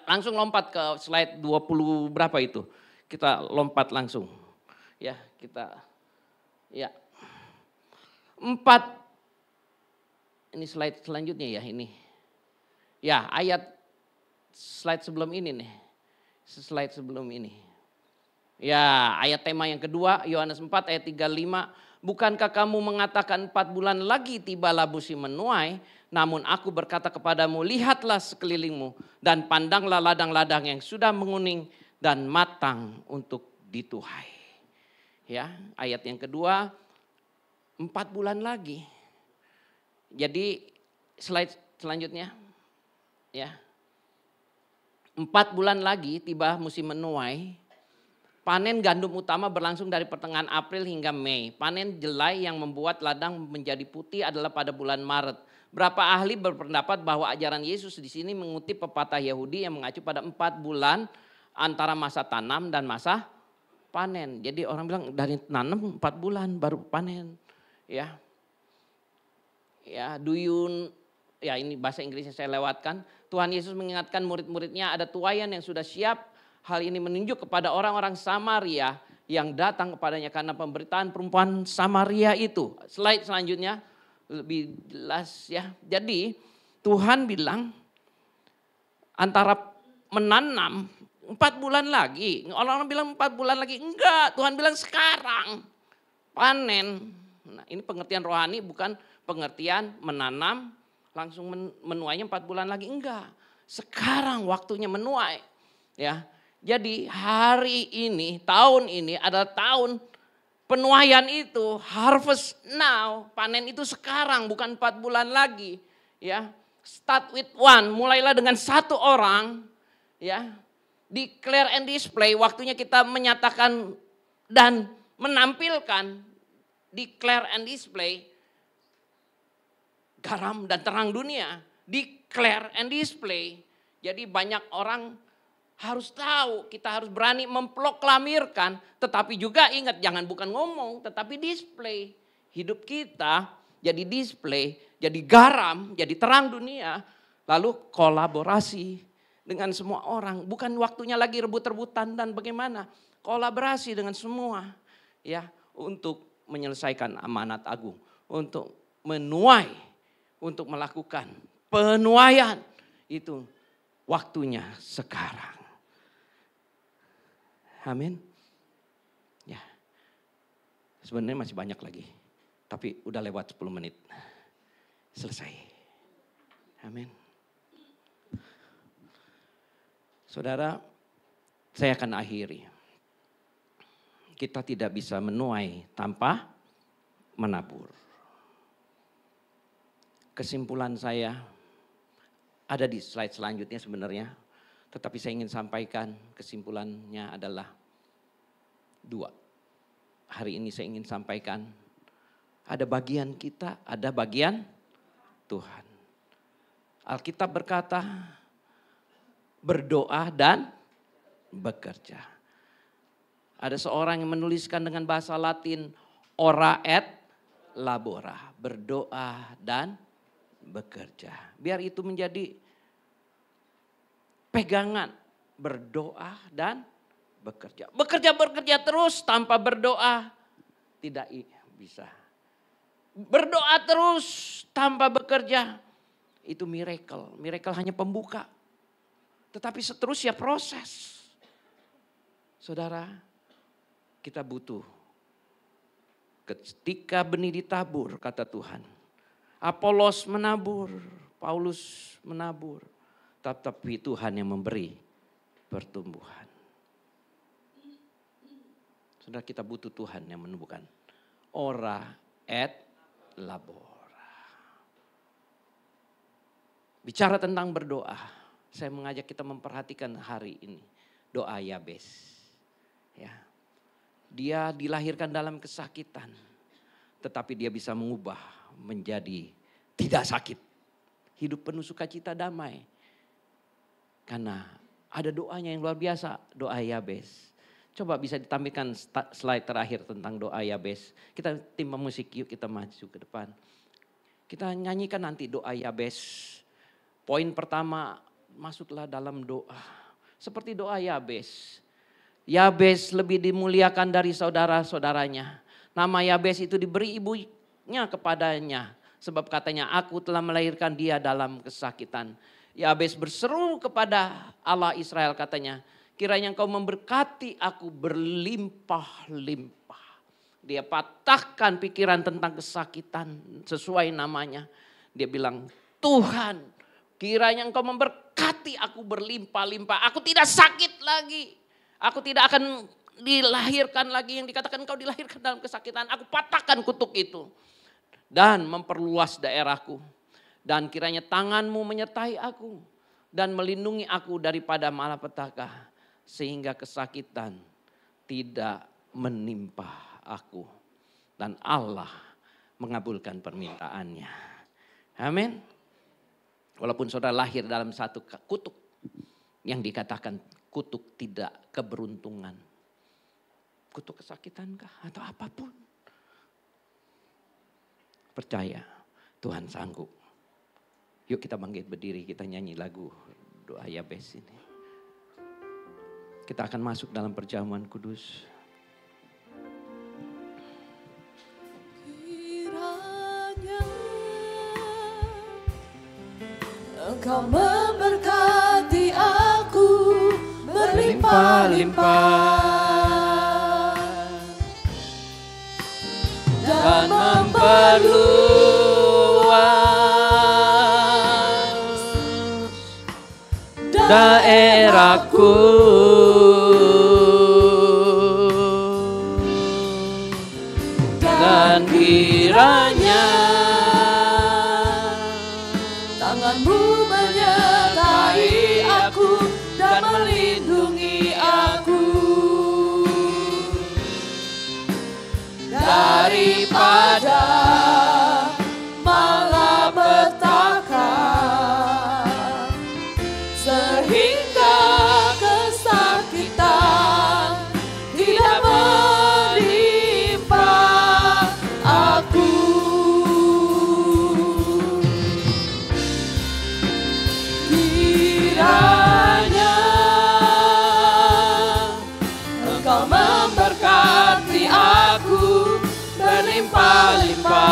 Langsung lompat ke slide 20 berapa itu. Kita lompat langsung. Ya, kita ya. 4. Ini slide selanjutnya ya ini. Ya, ayat slide sebelum ini nih. Slide sebelum ini. Ya, ayat tema yang kedua Yohanes 4 ayat 35. Bukankah kamu mengatakan 4 bulan lagi tibalah musim menuai? Namun aku berkata kepadamu, lihatlah sekelilingmu dan pandanglah ladang-ladang yang sudah menguning dan matang untuk dituai. Ya, ayat yang kedua, 4 bulan lagi. Jadi slide selanjutnya. Ya. 4 bulan lagi tiba musim menuai. Panen gandum utama berlangsung dari pertengahan April hingga Mei. Panen jelai yang membuat ladang menjadi putih adalah pada bulan Maret. Berapa ahli berpendapat bahwa ajaran Yesus di sini mengutip pepatah Yahudi yang mengacu pada 4 bulan antara masa tanam dan masa panen. Jadi orang bilang dari tanam 4 bulan baru panen. Ya. Ya, ya ini bahasa Inggrisnya saya lewatkan. Tuhan Yesus mengingatkan murid-muridnya ada tuaian yang sudah siap. Hal ini menunjuk kepada orang-orang Samaria yang datang kepadanya karena pemberitaan perempuan Samaria itu. Slide selanjutnya lebih jelas ya. Jadi Tuhan bilang antara menanam 4 bulan lagi. Orang-orang bilang 4 bulan lagi. Enggak, Tuhan bilang sekarang panen. Nah, ini pengertian rohani, bukan pengertian menanam langsung menuainya 4 bulan lagi. Enggak, sekarang waktunya menuai. Ya, jadi hari ini, tahun ini adalah tahun penuaian itu, harvest now, panen itu sekarang bukan 4 bulan lagi. Ya, start with one, mulailah dengan satu orang, ya. Declare and display, waktunya kita menyatakan dan menampilkan, declare and display, garam dan terang dunia, declare and display. Jadi banyak orang harus tahu, kita harus berani memproklamirkan, tetapi juga ingat jangan bukan ngomong, tetapi display. Hidup kita jadi display, jadi garam, jadi terang dunia, lalu kolaborasi dengan semua orang, bukan waktunya lagi rebut-rebutan dan bagaimana. Kolaborasi dengan semua ya untuk menyelesaikan amanat agung, untuk menuai, untuk melakukan penuaian. Itu waktunya sekarang. Amin. Ya. Sebenarnya masih banyak lagi, tapi udah lewat 10 menit. Selesai. Amin. Saudara, saya akan akhiri. Kita tidak bisa menuai tanpa menabur. Kesimpulan saya ada di slide selanjutnya sebenarnya. Tetapi saya ingin sampaikan kesimpulannya adalah 2. Hari ini saya ingin sampaikan ada bagian kita, ada bagian Tuhan. Alkitab berkata, berdoa dan bekerja. Ada seorang yang menuliskan dengan bahasa Latin, ora et labora, berdoa dan bekerja. Biar itu menjadi pegangan, berdoa dan bekerja. Bekerja terus tanpa berdoa tidak bisa. Berdoa terus tanpa bekerja itu miracle. Miracle hanya pembuka. Tetapi seterusnya proses. Saudara, kita butuh. Ketika benih ditabur, kata Tuhan. Apolos menabur, Paulus menabur. Tetapi Tuhan yang memberi pertumbuhan. Saudara, kita butuh Tuhan yang menumbuhkan. Ora et labora. Bicara tentang berdoa. Saya mengajak kita memperhatikan hari ini doa Yabes. Ya. Dia dilahirkan dalam kesakitan, tetapi dia bisa mengubah menjadi tidak sakit. Hidup penuh sukacita damai. Karena ada doanya yang luar biasa, doa Yabes. Coba bisa ditampilkan slide terakhir tentang doa Yabes. Kita tim musik yuk kita maju ke depan. Kita nyanyikan nanti doa Yabes. Poin pertama, masuklah dalam doa. Seperti doa Yabes. Yabes lebih dimuliakan dari saudara-saudaranya. Nama Yabes itu diberi ibunya kepadanya. Sebab katanya, aku telah melahirkan dia dalam kesakitan. Yabes berseru kepada Allah Israel katanya, kiranya engkau memberkati aku berlimpah-limpah. Dia patahkan pikiran tentang kesakitan sesuai namanya. Dia bilang, Tuhan, kiranya engkau memberkati aku berlimpah-limpah. Aku tidak sakit lagi. Aku tidak akan dilahirkan lagi yang dikatakan engkau dilahirkan dalam kesakitan. Aku patahkan kutuk itu. Dan memperluas daerahku. Dan kiranya tanganmu menyertai aku. Dan melindungi aku daripada malapetaka. Sehingga kesakitan tidak menimpa aku. Dan Allah mengabulkan permintaannya. Amin. Walaupun saudara lahir dalam satu kutuk. Yang dikatakan kutuk tidak keberuntungan. Kutuk kesakitankah atau apapun. Percaya Tuhan sanggup. Yuk kita bangkit berdiri, kita nyanyi lagu doa Yabes ini. Kita akan masuk dalam perjamuan kudus. Kiranya Engkau memberkati aku berlimpah-limpah dan memperluas daerahku dan kiranya malapetaka, sehingga kesakitan tidak menimpa aku. Kiranya Engkau memberkati aku berlimpah-limpah,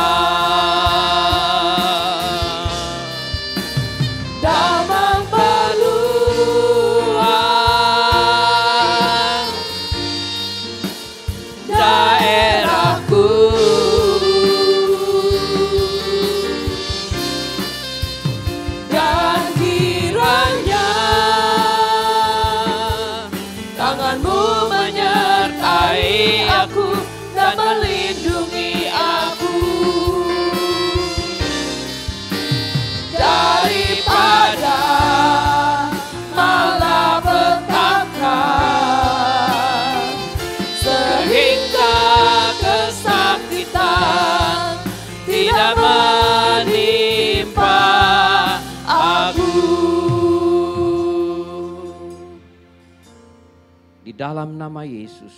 damai peluang daerahku, dan kiranya tangan-Mu menyertai aku dan melindungi aku daripada malapetaka, sehingga kesakitan tidak menimpa aku. Di dalam nama Yesus,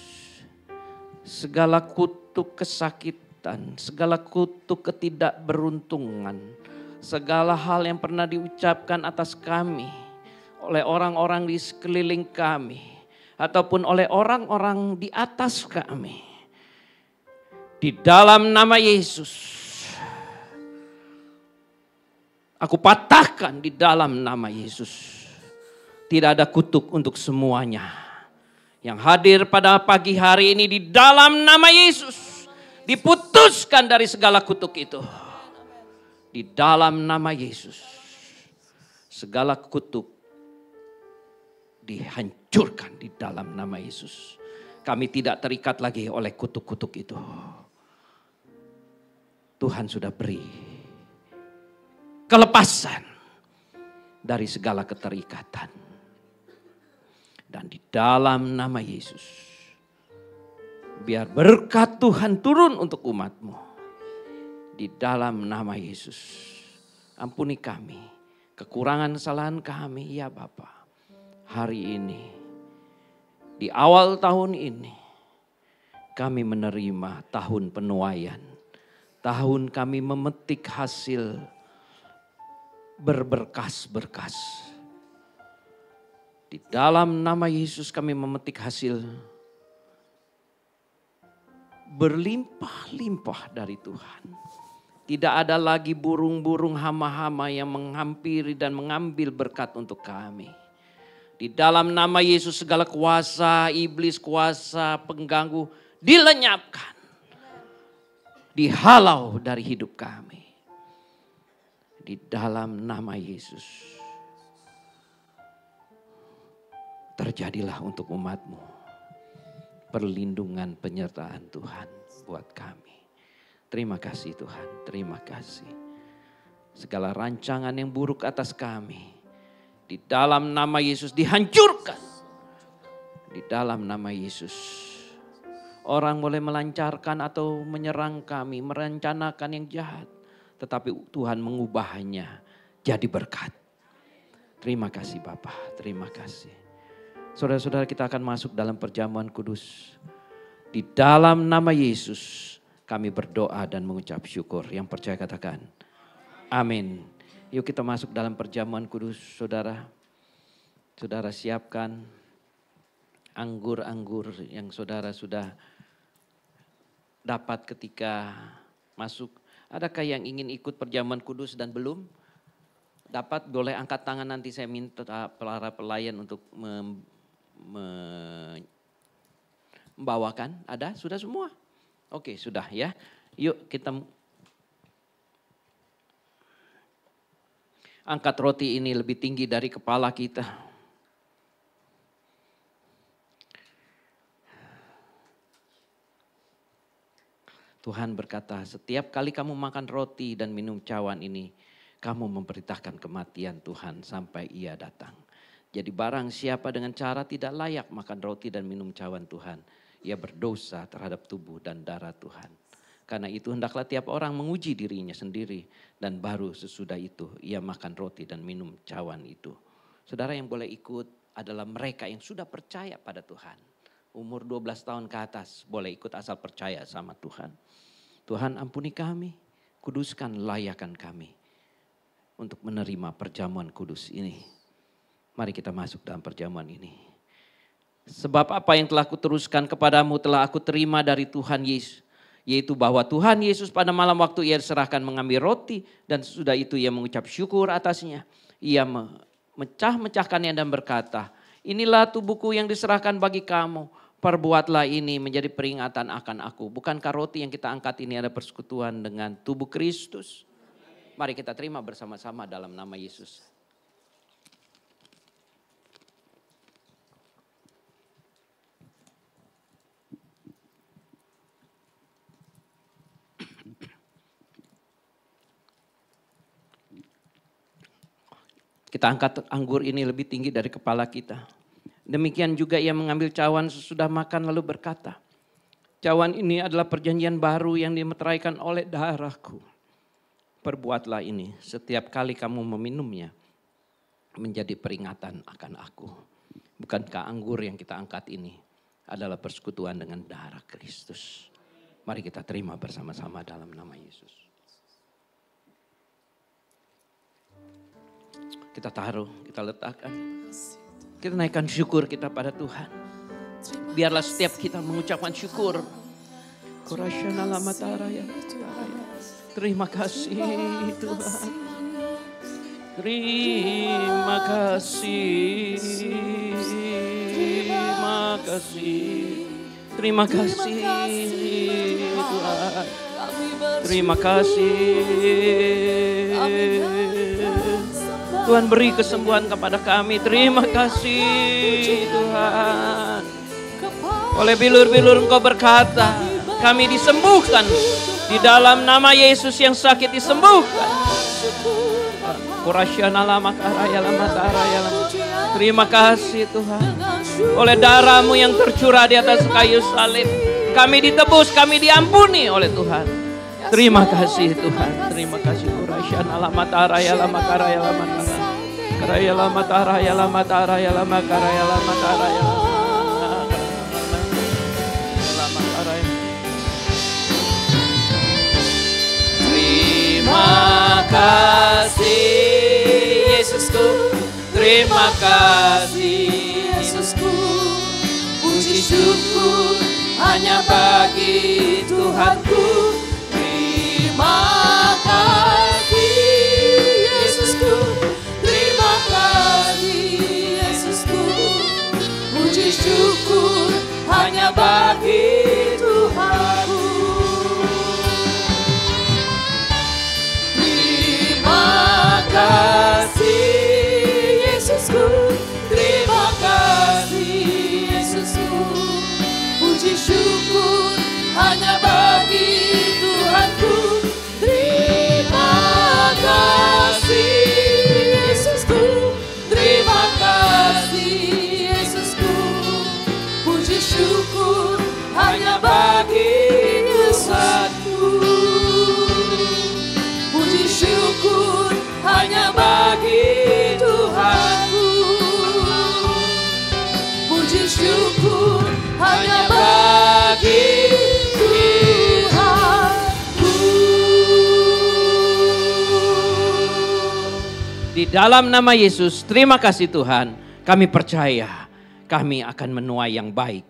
segala kutuk kesakitan, segala kutuk ketidakberuntungan, segala hal yang pernah diucapkan atas kami oleh orang-orang di sekeliling kami, ataupun oleh orang-orang di atas kami, di dalam nama Yesus, aku patahkan di dalam nama Yesus. Tidak ada kutuk untuk semuanya. Yang hadir pada pagi hari ini di dalam nama Yesus, diputuskan dari segala kutuk itu. Di dalam nama Yesus, segala kutuk dihancurkan di dalam nama Yesus. Kami tidak terikat lagi oleh kutuk-kutuk itu. Tuhan sudah beri kelepasan dari segala keterikatan. Dan di dalam nama Yesus, biar berkat Tuhan turun untuk umat-Mu. Di dalam nama Yesus, ampuni kami, kekurangan kesalahan kami ya Bapa. Hari ini, di awal tahun ini, kami menerima tahun penuaian. Tahun kami memetik hasil berberkas-berkas. Di dalam nama Yesus kami memetik hasil berlimpah-limpah dari Tuhan. Tidak ada lagi burung-burung hama-hama yang menghampiri dan mengambil berkat untuk kami. Di dalam nama Yesus segala kuasa iblis, kuasa pengganggu dilenyapkan. Dihalau dari hidup kami. Di dalam nama Yesus. Terjadilah untuk umat-Mu perlindungan penyertaan Tuhan buat kami. Terima kasih Tuhan, terima kasih. Segala rancangan yang buruk atas kami, di dalam nama Yesus dihancurkan. Di dalam nama Yesus. Orang boleh melancarkan atau menyerang kami, merencanakan yang jahat. Tetapi Tuhan mengubahnya jadi berkat. Terima kasih Bapa, terima kasih. Saudara-saudara, kita akan masuk dalam perjamuan kudus. Di dalam nama Yesus kami berdoa dan mengucap syukur. Yang percaya katakan amin. Yuk kita masuk dalam perjamuan kudus saudara. Saudara siapkan anggur-anggur yang saudara sudah dapat ketika masuk. Adakah yang ingin ikut perjamuan kudus dan belum? Dapat, boleh angkat tangan, nanti saya minta para pelayan untuk membawakan. Ada? Sudah semua? Oke, sudah ya. Yuk kita angkat roti ini lebih tinggi dari kepala kita. Tuhan berkata, setiap kali kamu makan roti dan minum cawan ini, kamu memberitakan kematian Tuhan sampai Ia datang. Jadi barang siapa dengan cara tidak layak makan roti dan minum cawan Tuhan, ia berdosa terhadap tubuh dan darah Tuhan. Karena itu hendaklah tiap orang menguji dirinya sendiri. Dan baru sesudah itu ia makan roti dan minum cawan itu. Saudara yang boleh ikut adalah mereka yang sudah percaya pada Tuhan. Umur 12 tahun ke atas boleh ikut asal percaya sama Tuhan. Tuhan ampuni kami, kuduskan layakan kami untuk menerima perjamuan kudus ini. Mari kita masuk dalam perjamuan ini. Sebab apa yang telah kuteruskan kepadamu telah aku terima dari Tuhan Yesus. Yaitu bahwa Tuhan Yesus pada malam waktu ia diserahkan mengambil roti. Dan sesudah itu ia mengucap syukur atasnya. Ia memecah-mecahkannya dan berkata, inilah tubuhku yang diserahkan bagi kamu. Perbuatlah ini menjadi peringatan akan aku. Bukankah roti yang kita angkat ini ada persekutuan dengan tubuh Kristus? Mari kita terima bersama-sama dalam nama Yesus. Kita angkat anggur ini lebih tinggi dari kepala kita. Demikian juga ia mengambil cawan sesudah makan lalu berkata, cawan ini adalah perjanjian baru yang dimeteraikan oleh darahku. Perbuatlah ini setiap kali kamu meminumnya menjadi peringatan akan aku. Bukankah anggur yang kita angkat ini adalah persekutuan dengan darah Kristus? Mari kita terima bersama-sama dalam nama Yesus. Kita taruh, kita letakkan. Kita naikkan syukur kita pada Tuhan. Biarlah setiap kita mengucapkan syukur. Terima kasih Tuhan. Terima kasih. Terima kasih. Terima kasih Tuhan. Terima kasih. Tuhan beri kesembuhan kepada kami. Terima kasih Tuhan. Oleh bilur-bilur Engkau berkata, kami disembuhkan. Di dalam nama Yesus yang sakit disembuhkan. Terima kasih Tuhan. Oleh darah-Mu yang tercurah di atas kayu salib, kami ditebus, kami diampuni oleh Tuhan. Terima kasih Tuhan. Terima kasih. Karaya lama taraya lama taraya lama karaya lama taraya lama taraya. Terima kasih Yesusku, terima kasih Yesusku. Puji syukur hanya bagi Tuhanku. Terima kasih Yesusku, terima kasih Yesusku. Puji syukur hanya bagi Tuhanku. Terima kasih Yesusku, terima kasih Yesusku. Puji syukur hanya bagi Tuhanku. Terima kasih Yesusku, terima kasih Yesusku. Puji syukur hanya bagi Tuhanku. Puji syukur hanya bagi Tuhanku. Puji syukur hanya bagi Tuhanku. Di dalam nama Yesus, terima kasih Tuhan. Kami percaya kami akan menuai yang baik.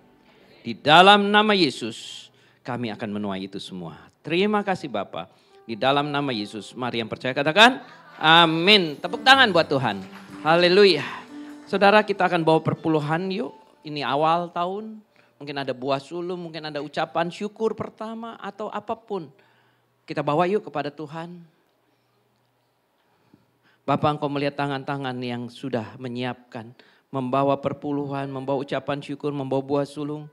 Di dalam nama Yesus, kami akan menuai itu semua. Terima kasih Bapa. Di dalam nama Yesus, mari yang percaya katakan amin. Tepuk tangan buat Tuhan. Haleluya. Saudara, kita akan bawa perpuluhan yuk. Ini awal tahun. Mungkin ada buah sulung, mungkin ada ucapan syukur pertama atau apapun. Kita bawa yuk kepada Tuhan. Bapak, Engkau melihat tangan-tangan yang sudah menyiapkan. Membawa perpuluhan, membawa ucapan syukur, membawa buah sulung.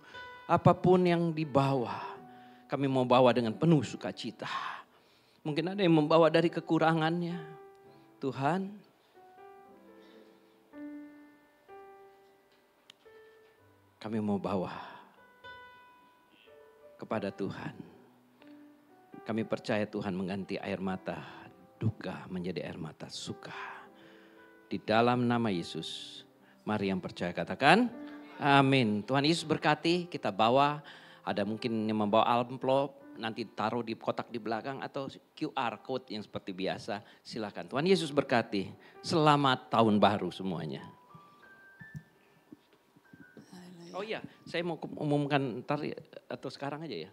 Apapun yang dibawa, kami mau bawa dengan penuh sukacita. Mungkin ada yang membawa dari kekurangannya. Tuhan, kami mau bawa kepada Tuhan. Kami percaya Tuhan mengganti air mata duka menjadi air mata suka. Di dalam nama Yesus, mari yang percaya katakan amin. Tuhan Yesus berkati, kita bawa, ada mungkin yang membawa amplop, nanti taruh di kotak di belakang atau QR code yang seperti biasa. Silakan. Tuhan Yesus berkati. Selamat tahun baru semuanya. Oh iya, saya mau umumkan ntar atau sekarang aja ya.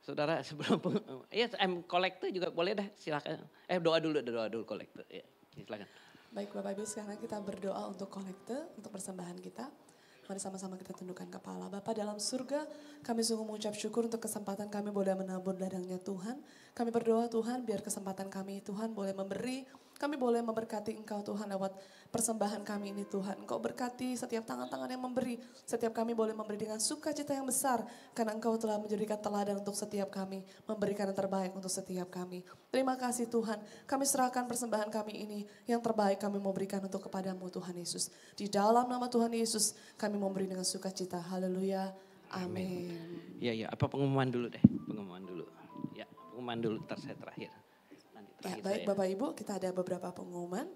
Saudara sebelum, ya kolektor juga boleh dah, silakan. Doa dulu kolektor. Ya, silakan. Baik Bapak Ibu, sekarang kita berdoa untuk kolektor, untuk persembahan kita. Mari sama-sama kita tundukkan kepala. Bapa dalam surga, kami sungguh mengucap syukur untuk kesempatan kami boleh menabur ladangnya Tuhan. Kami berdoa Tuhan, biar kesempatan kami Tuhan boleh memberi, kami boleh memberkati Engkau Tuhan lewat persembahan kami ini Tuhan. Engkau berkati setiap tangan-tangan yang memberi, setiap kami boleh memberi dengan sukacita yang besar. Karena Engkau telah menjadikan teladan untuk setiap kami, memberikan yang terbaik untuk setiap kami. Terima kasih Tuhan, kami serahkan persembahan kami ini, yang terbaik kami mau berikan untuk kepadamu Tuhan Yesus. Di dalam nama Tuhan Yesus, kami memberi dengan sukacita. Haleluya. Amin. Ya, apa pengumuman dulu deh, pengumuman dulu. Ya, pengumuman dulu, ntar saya terakhir. Ya, baik Bapak Ibu, kita ada beberapa pengumuman.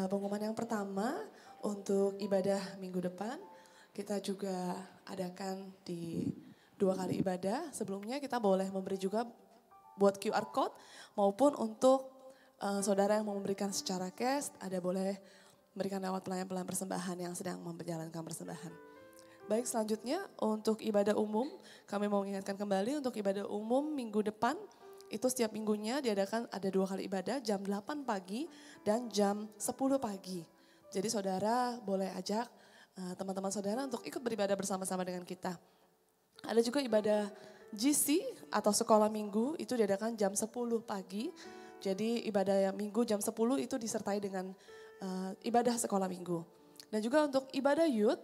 Pengumuman yang pertama untuk ibadah minggu depan, kita juga adakan di 2 kali ibadah. Sebelumnya kita boleh memberi juga buat QR code maupun untuk saudara yang mau memberikan secara cash, ada boleh memberikan lewat pelayan-pelayan persembahan yang sedang menjalankan persembahan. Baik, selanjutnya untuk ibadah umum, kami mau mengingatkan kembali untuk ibadah umum minggu depan, itu setiap minggunya diadakan ada 2 kali ibadah, jam 8 pagi dan jam 10 pagi. Jadi saudara boleh ajak teman-teman saudara untuk ikut beribadah bersama-sama dengan kita. Ada juga ibadah GC atau sekolah minggu, itu diadakan jam 10 pagi. Jadi ibadah yang minggu jam 10 itu disertai dengan ibadah sekolah minggu. Dan juga untuk ibadah youth,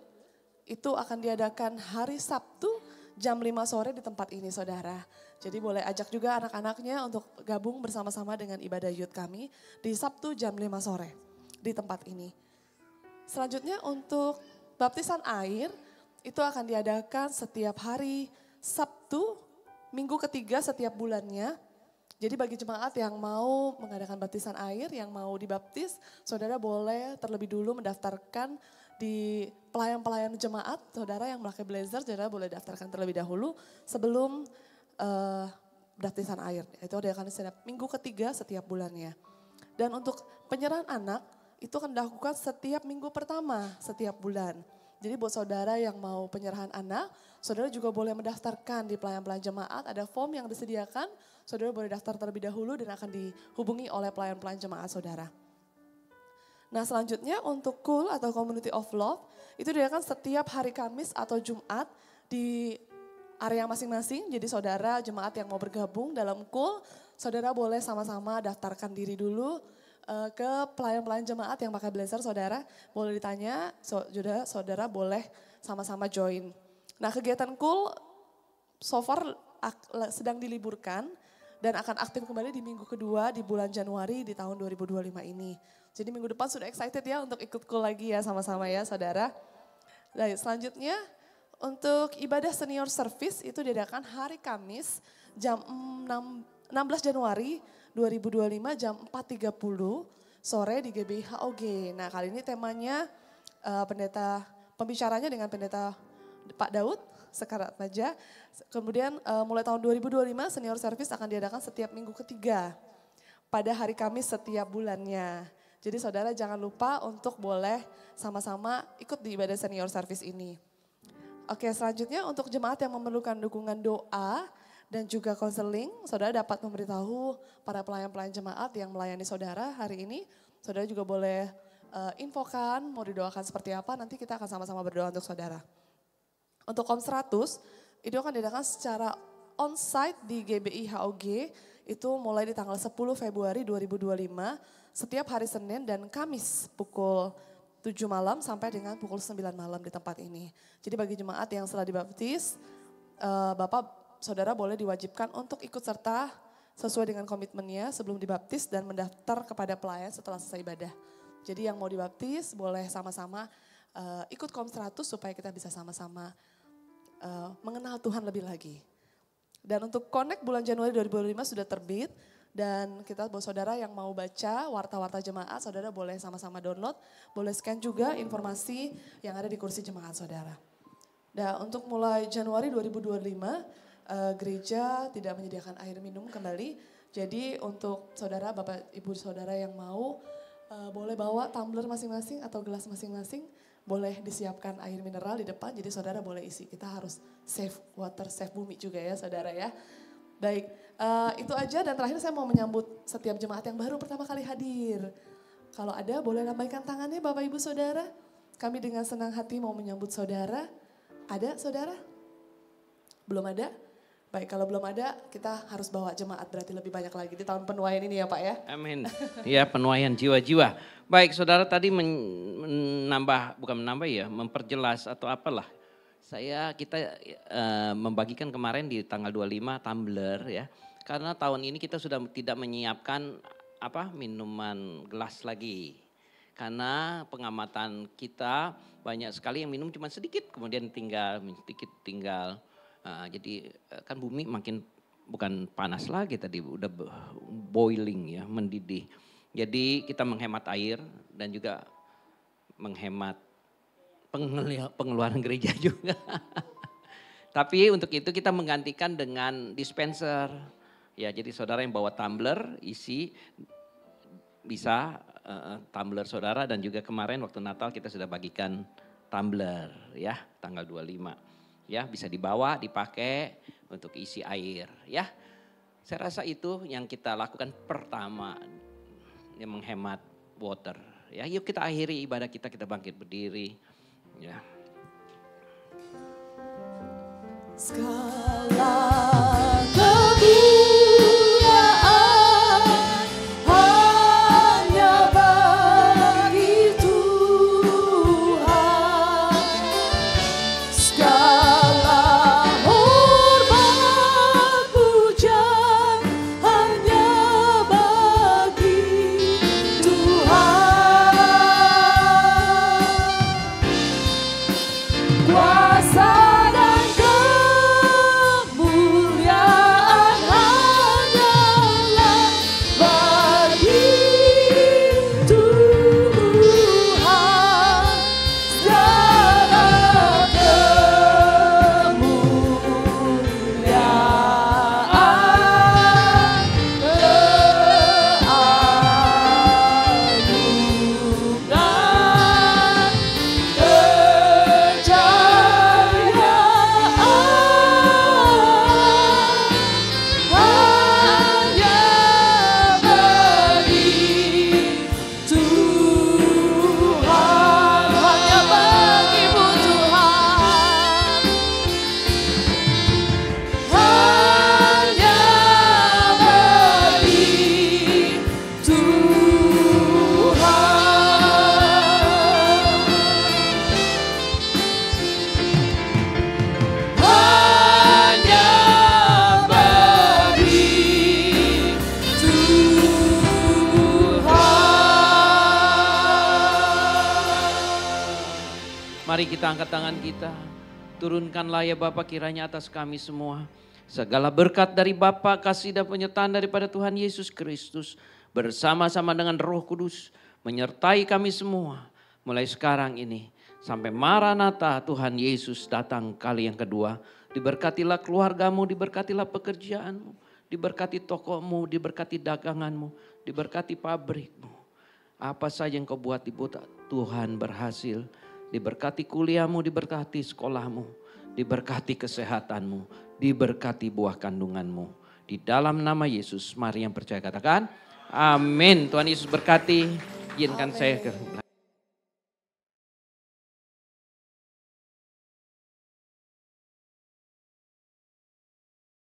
itu akan diadakan hari Sabtu jam 5 sore di tempat ini saudara. Jadi boleh ajak juga anak-anaknya untuk gabung bersama-sama dengan ibadah youth kami di Sabtu jam 5 sore di tempat ini. Selanjutnya untuk baptisan air itu akan diadakan setiap hari Sabtu minggu ketiga setiap bulannya. Jadi bagi jemaat yang mau mengadakan baptisan air, yang mau dibaptis, saudara boleh terlebih dulu mendaftarkan di pelayan-pelayan jemaat. Saudara yang memakai blazer, saudara boleh daftarkan terlebih dahulu sebelum baptisan air. Itu diadakan setiap minggu ketiga setiap bulannya. Dan untuk penyerahan anak, itu akan dilakukan setiap minggu pertama setiap bulan. Jadi buat saudara yang mau penyerahan anak, saudara juga boleh mendaftarkan di pelayan-pelayan jemaat, ada form yang disediakan, saudara boleh daftar terlebih dahulu dan akan dihubungi oleh pelayan-pelayan jemaat saudara. Nah selanjutnya untuk KUL atau Community of Love, itu diadakan setiap hari Kamis atau Jumat di area masing-masing. Jadi saudara jemaat yang mau bergabung dalam KUL, saudara boleh sama-sama daftarkan diri dulu ke pelayan-pelayan jemaat yang pakai blazer saudara. Boleh ditanya, saudara boleh sama-sama join. Nah kegiatan KUL so far sedang diliburkan dan akan aktif kembali di minggu kedua di bulan Januari di tahun 2025 ini. Jadi minggu depan sudah excited ya untuk ikut KUL lagi ya sama-sama ya saudara. Baik, selanjutnya untuk ibadah senior service itu diadakan hari Kamis jam 16 Januari 2025 jam 4.30 sore di GBI HOG. Nah kali ini temanya pembicaranya dengan pendeta Pak Daud Sekarat Maja. Kemudian mulai tahun 2025 senior service akan diadakan setiap minggu ketiga pada hari Kamis setiap bulannya. Jadi saudara jangan lupa untuk boleh sama-sama ikut di ibadah senior service ini. Oke selanjutnya untuk jemaat yang memerlukan dukungan doa dan juga konseling, saudara dapat memberitahu para pelayan-pelayan jemaat yang melayani saudara hari ini. Saudara juga boleh infokan mau didoakan seperti apa, nanti kita akan sama-sama berdoa untuk saudara. Untuk KOM 100 itu akan diadakan secara on-site di GBI HOG, itu mulai di tanggal 10 Februari 2025 setiap hari Senin dan Kamis pukul 7 malam sampai dengan pukul 9 malam di tempat ini. Jadi bagi jemaat yang setelah dibaptis, saudara boleh diwajibkan untuk ikut serta sesuai dengan komitmennya sebelum dibaptis dan mendaftar kepada pelayan setelah selesai ibadah. Jadi yang mau dibaptis boleh sama-sama ikut KOM 100 supaya kita bisa sama-sama mengenal Tuhan lebih lagi. Dan untuk Connect bulan Januari 2025 sudah terbit. Dan kita buat saudara yang mau baca warta-warta jemaat, saudara boleh sama-sama download. Boleh scan juga informasi yang ada di kursi jemaat saudara. Dan untuk mulai Januari 2025, gereja tidak menyediakan air minum kembali. Jadi untuk saudara, bapak ibu saudara yang mau, boleh bawa tumbler masing-masing atau gelas masing-masing. Boleh disiapkan air mineral di depan, jadi saudara boleh isi. Kita harus save water, save bumi juga ya saudara ya. Baik, itu aja dan terakhir saya mau menyambut setiap jemaat yang baru pertama kali hadir. Kalau ada boleh lambaikan tangannya Bapak Ibu Saudara. Kami dengan senang hati mau menyambut saudara. Ada saudara? Belum ada? Baik, kalau belum ada kita harus bawa jemaat berarti lebih banyak lagi di tahun penuaian ini ya Pak ya. Amin. Ya, penuaian jiwa-jiwa. Baik, saudara tadi memperjelas atau apalah. Kita membagikan kemarin di tanggal 25 tumbler ya. Karena tahun ini kita sudah tidak menyiapkan minuman gelas lagi. Karena pengamatan kita banyak sekali yang minum cuma sedikit kemudian tinggal. Jadi kan bumi makin bukan panas lagi tadi, udah boiling ya, mendidih. Jadi kita menghemat air dan juga menghemat pengeluaran gereja juga. Tapi untuk itu kita menggantikan dengan dispenser. Ya, jadi saudara yang bawa tumbler isi bisa tumbler saudara, dan juga kemarin waktu Natal kita sudah bagikan tumbler ya, tanggal 25. Ya, bisa dibawa, dipakai untuk isi air ya. Saya rasa itu yang kita lakukan pertama, yang menghemat water. Ya, yuk kita akhiri ibadah kita bangkit berdiri. Ya. Segala kemuliaan hanya bagi Tuhan. Segala hormat puja hanya bagi Tuhan. Kuasa dan kemuliaan hanyalah bagi Tuhan. Segala kemuliaan, keagungan, Mari kita angkat tangan kita. Turunkanlah ya Bapa kiranya atas kami semua. Segala berkat dari Bapa, kasih dan penyertaan daripada Tuhan Yesus Kristus. Bersama-sama dengan Roh Kudus menyertai kami semua. Mulai sekarang ini sampai Maranatha Tuhan Yesus datang kali yang kedua. Diberkatilah keluargamu, diberkatilah pekerjaanmu. Diberkati tokomu, diberkati daganganmu, diberkati pabrikmu. Apa saja yang kau buat Tuhan berhasil. Diberkati kuliahmu, diberkati sekolahmu, diberkati kesehatanmu, diberkati buah kandunganmu. Di dalam nama Yesus, mari yang percaya katakan, amin. Tuhan Yesus berkati, izinkan saya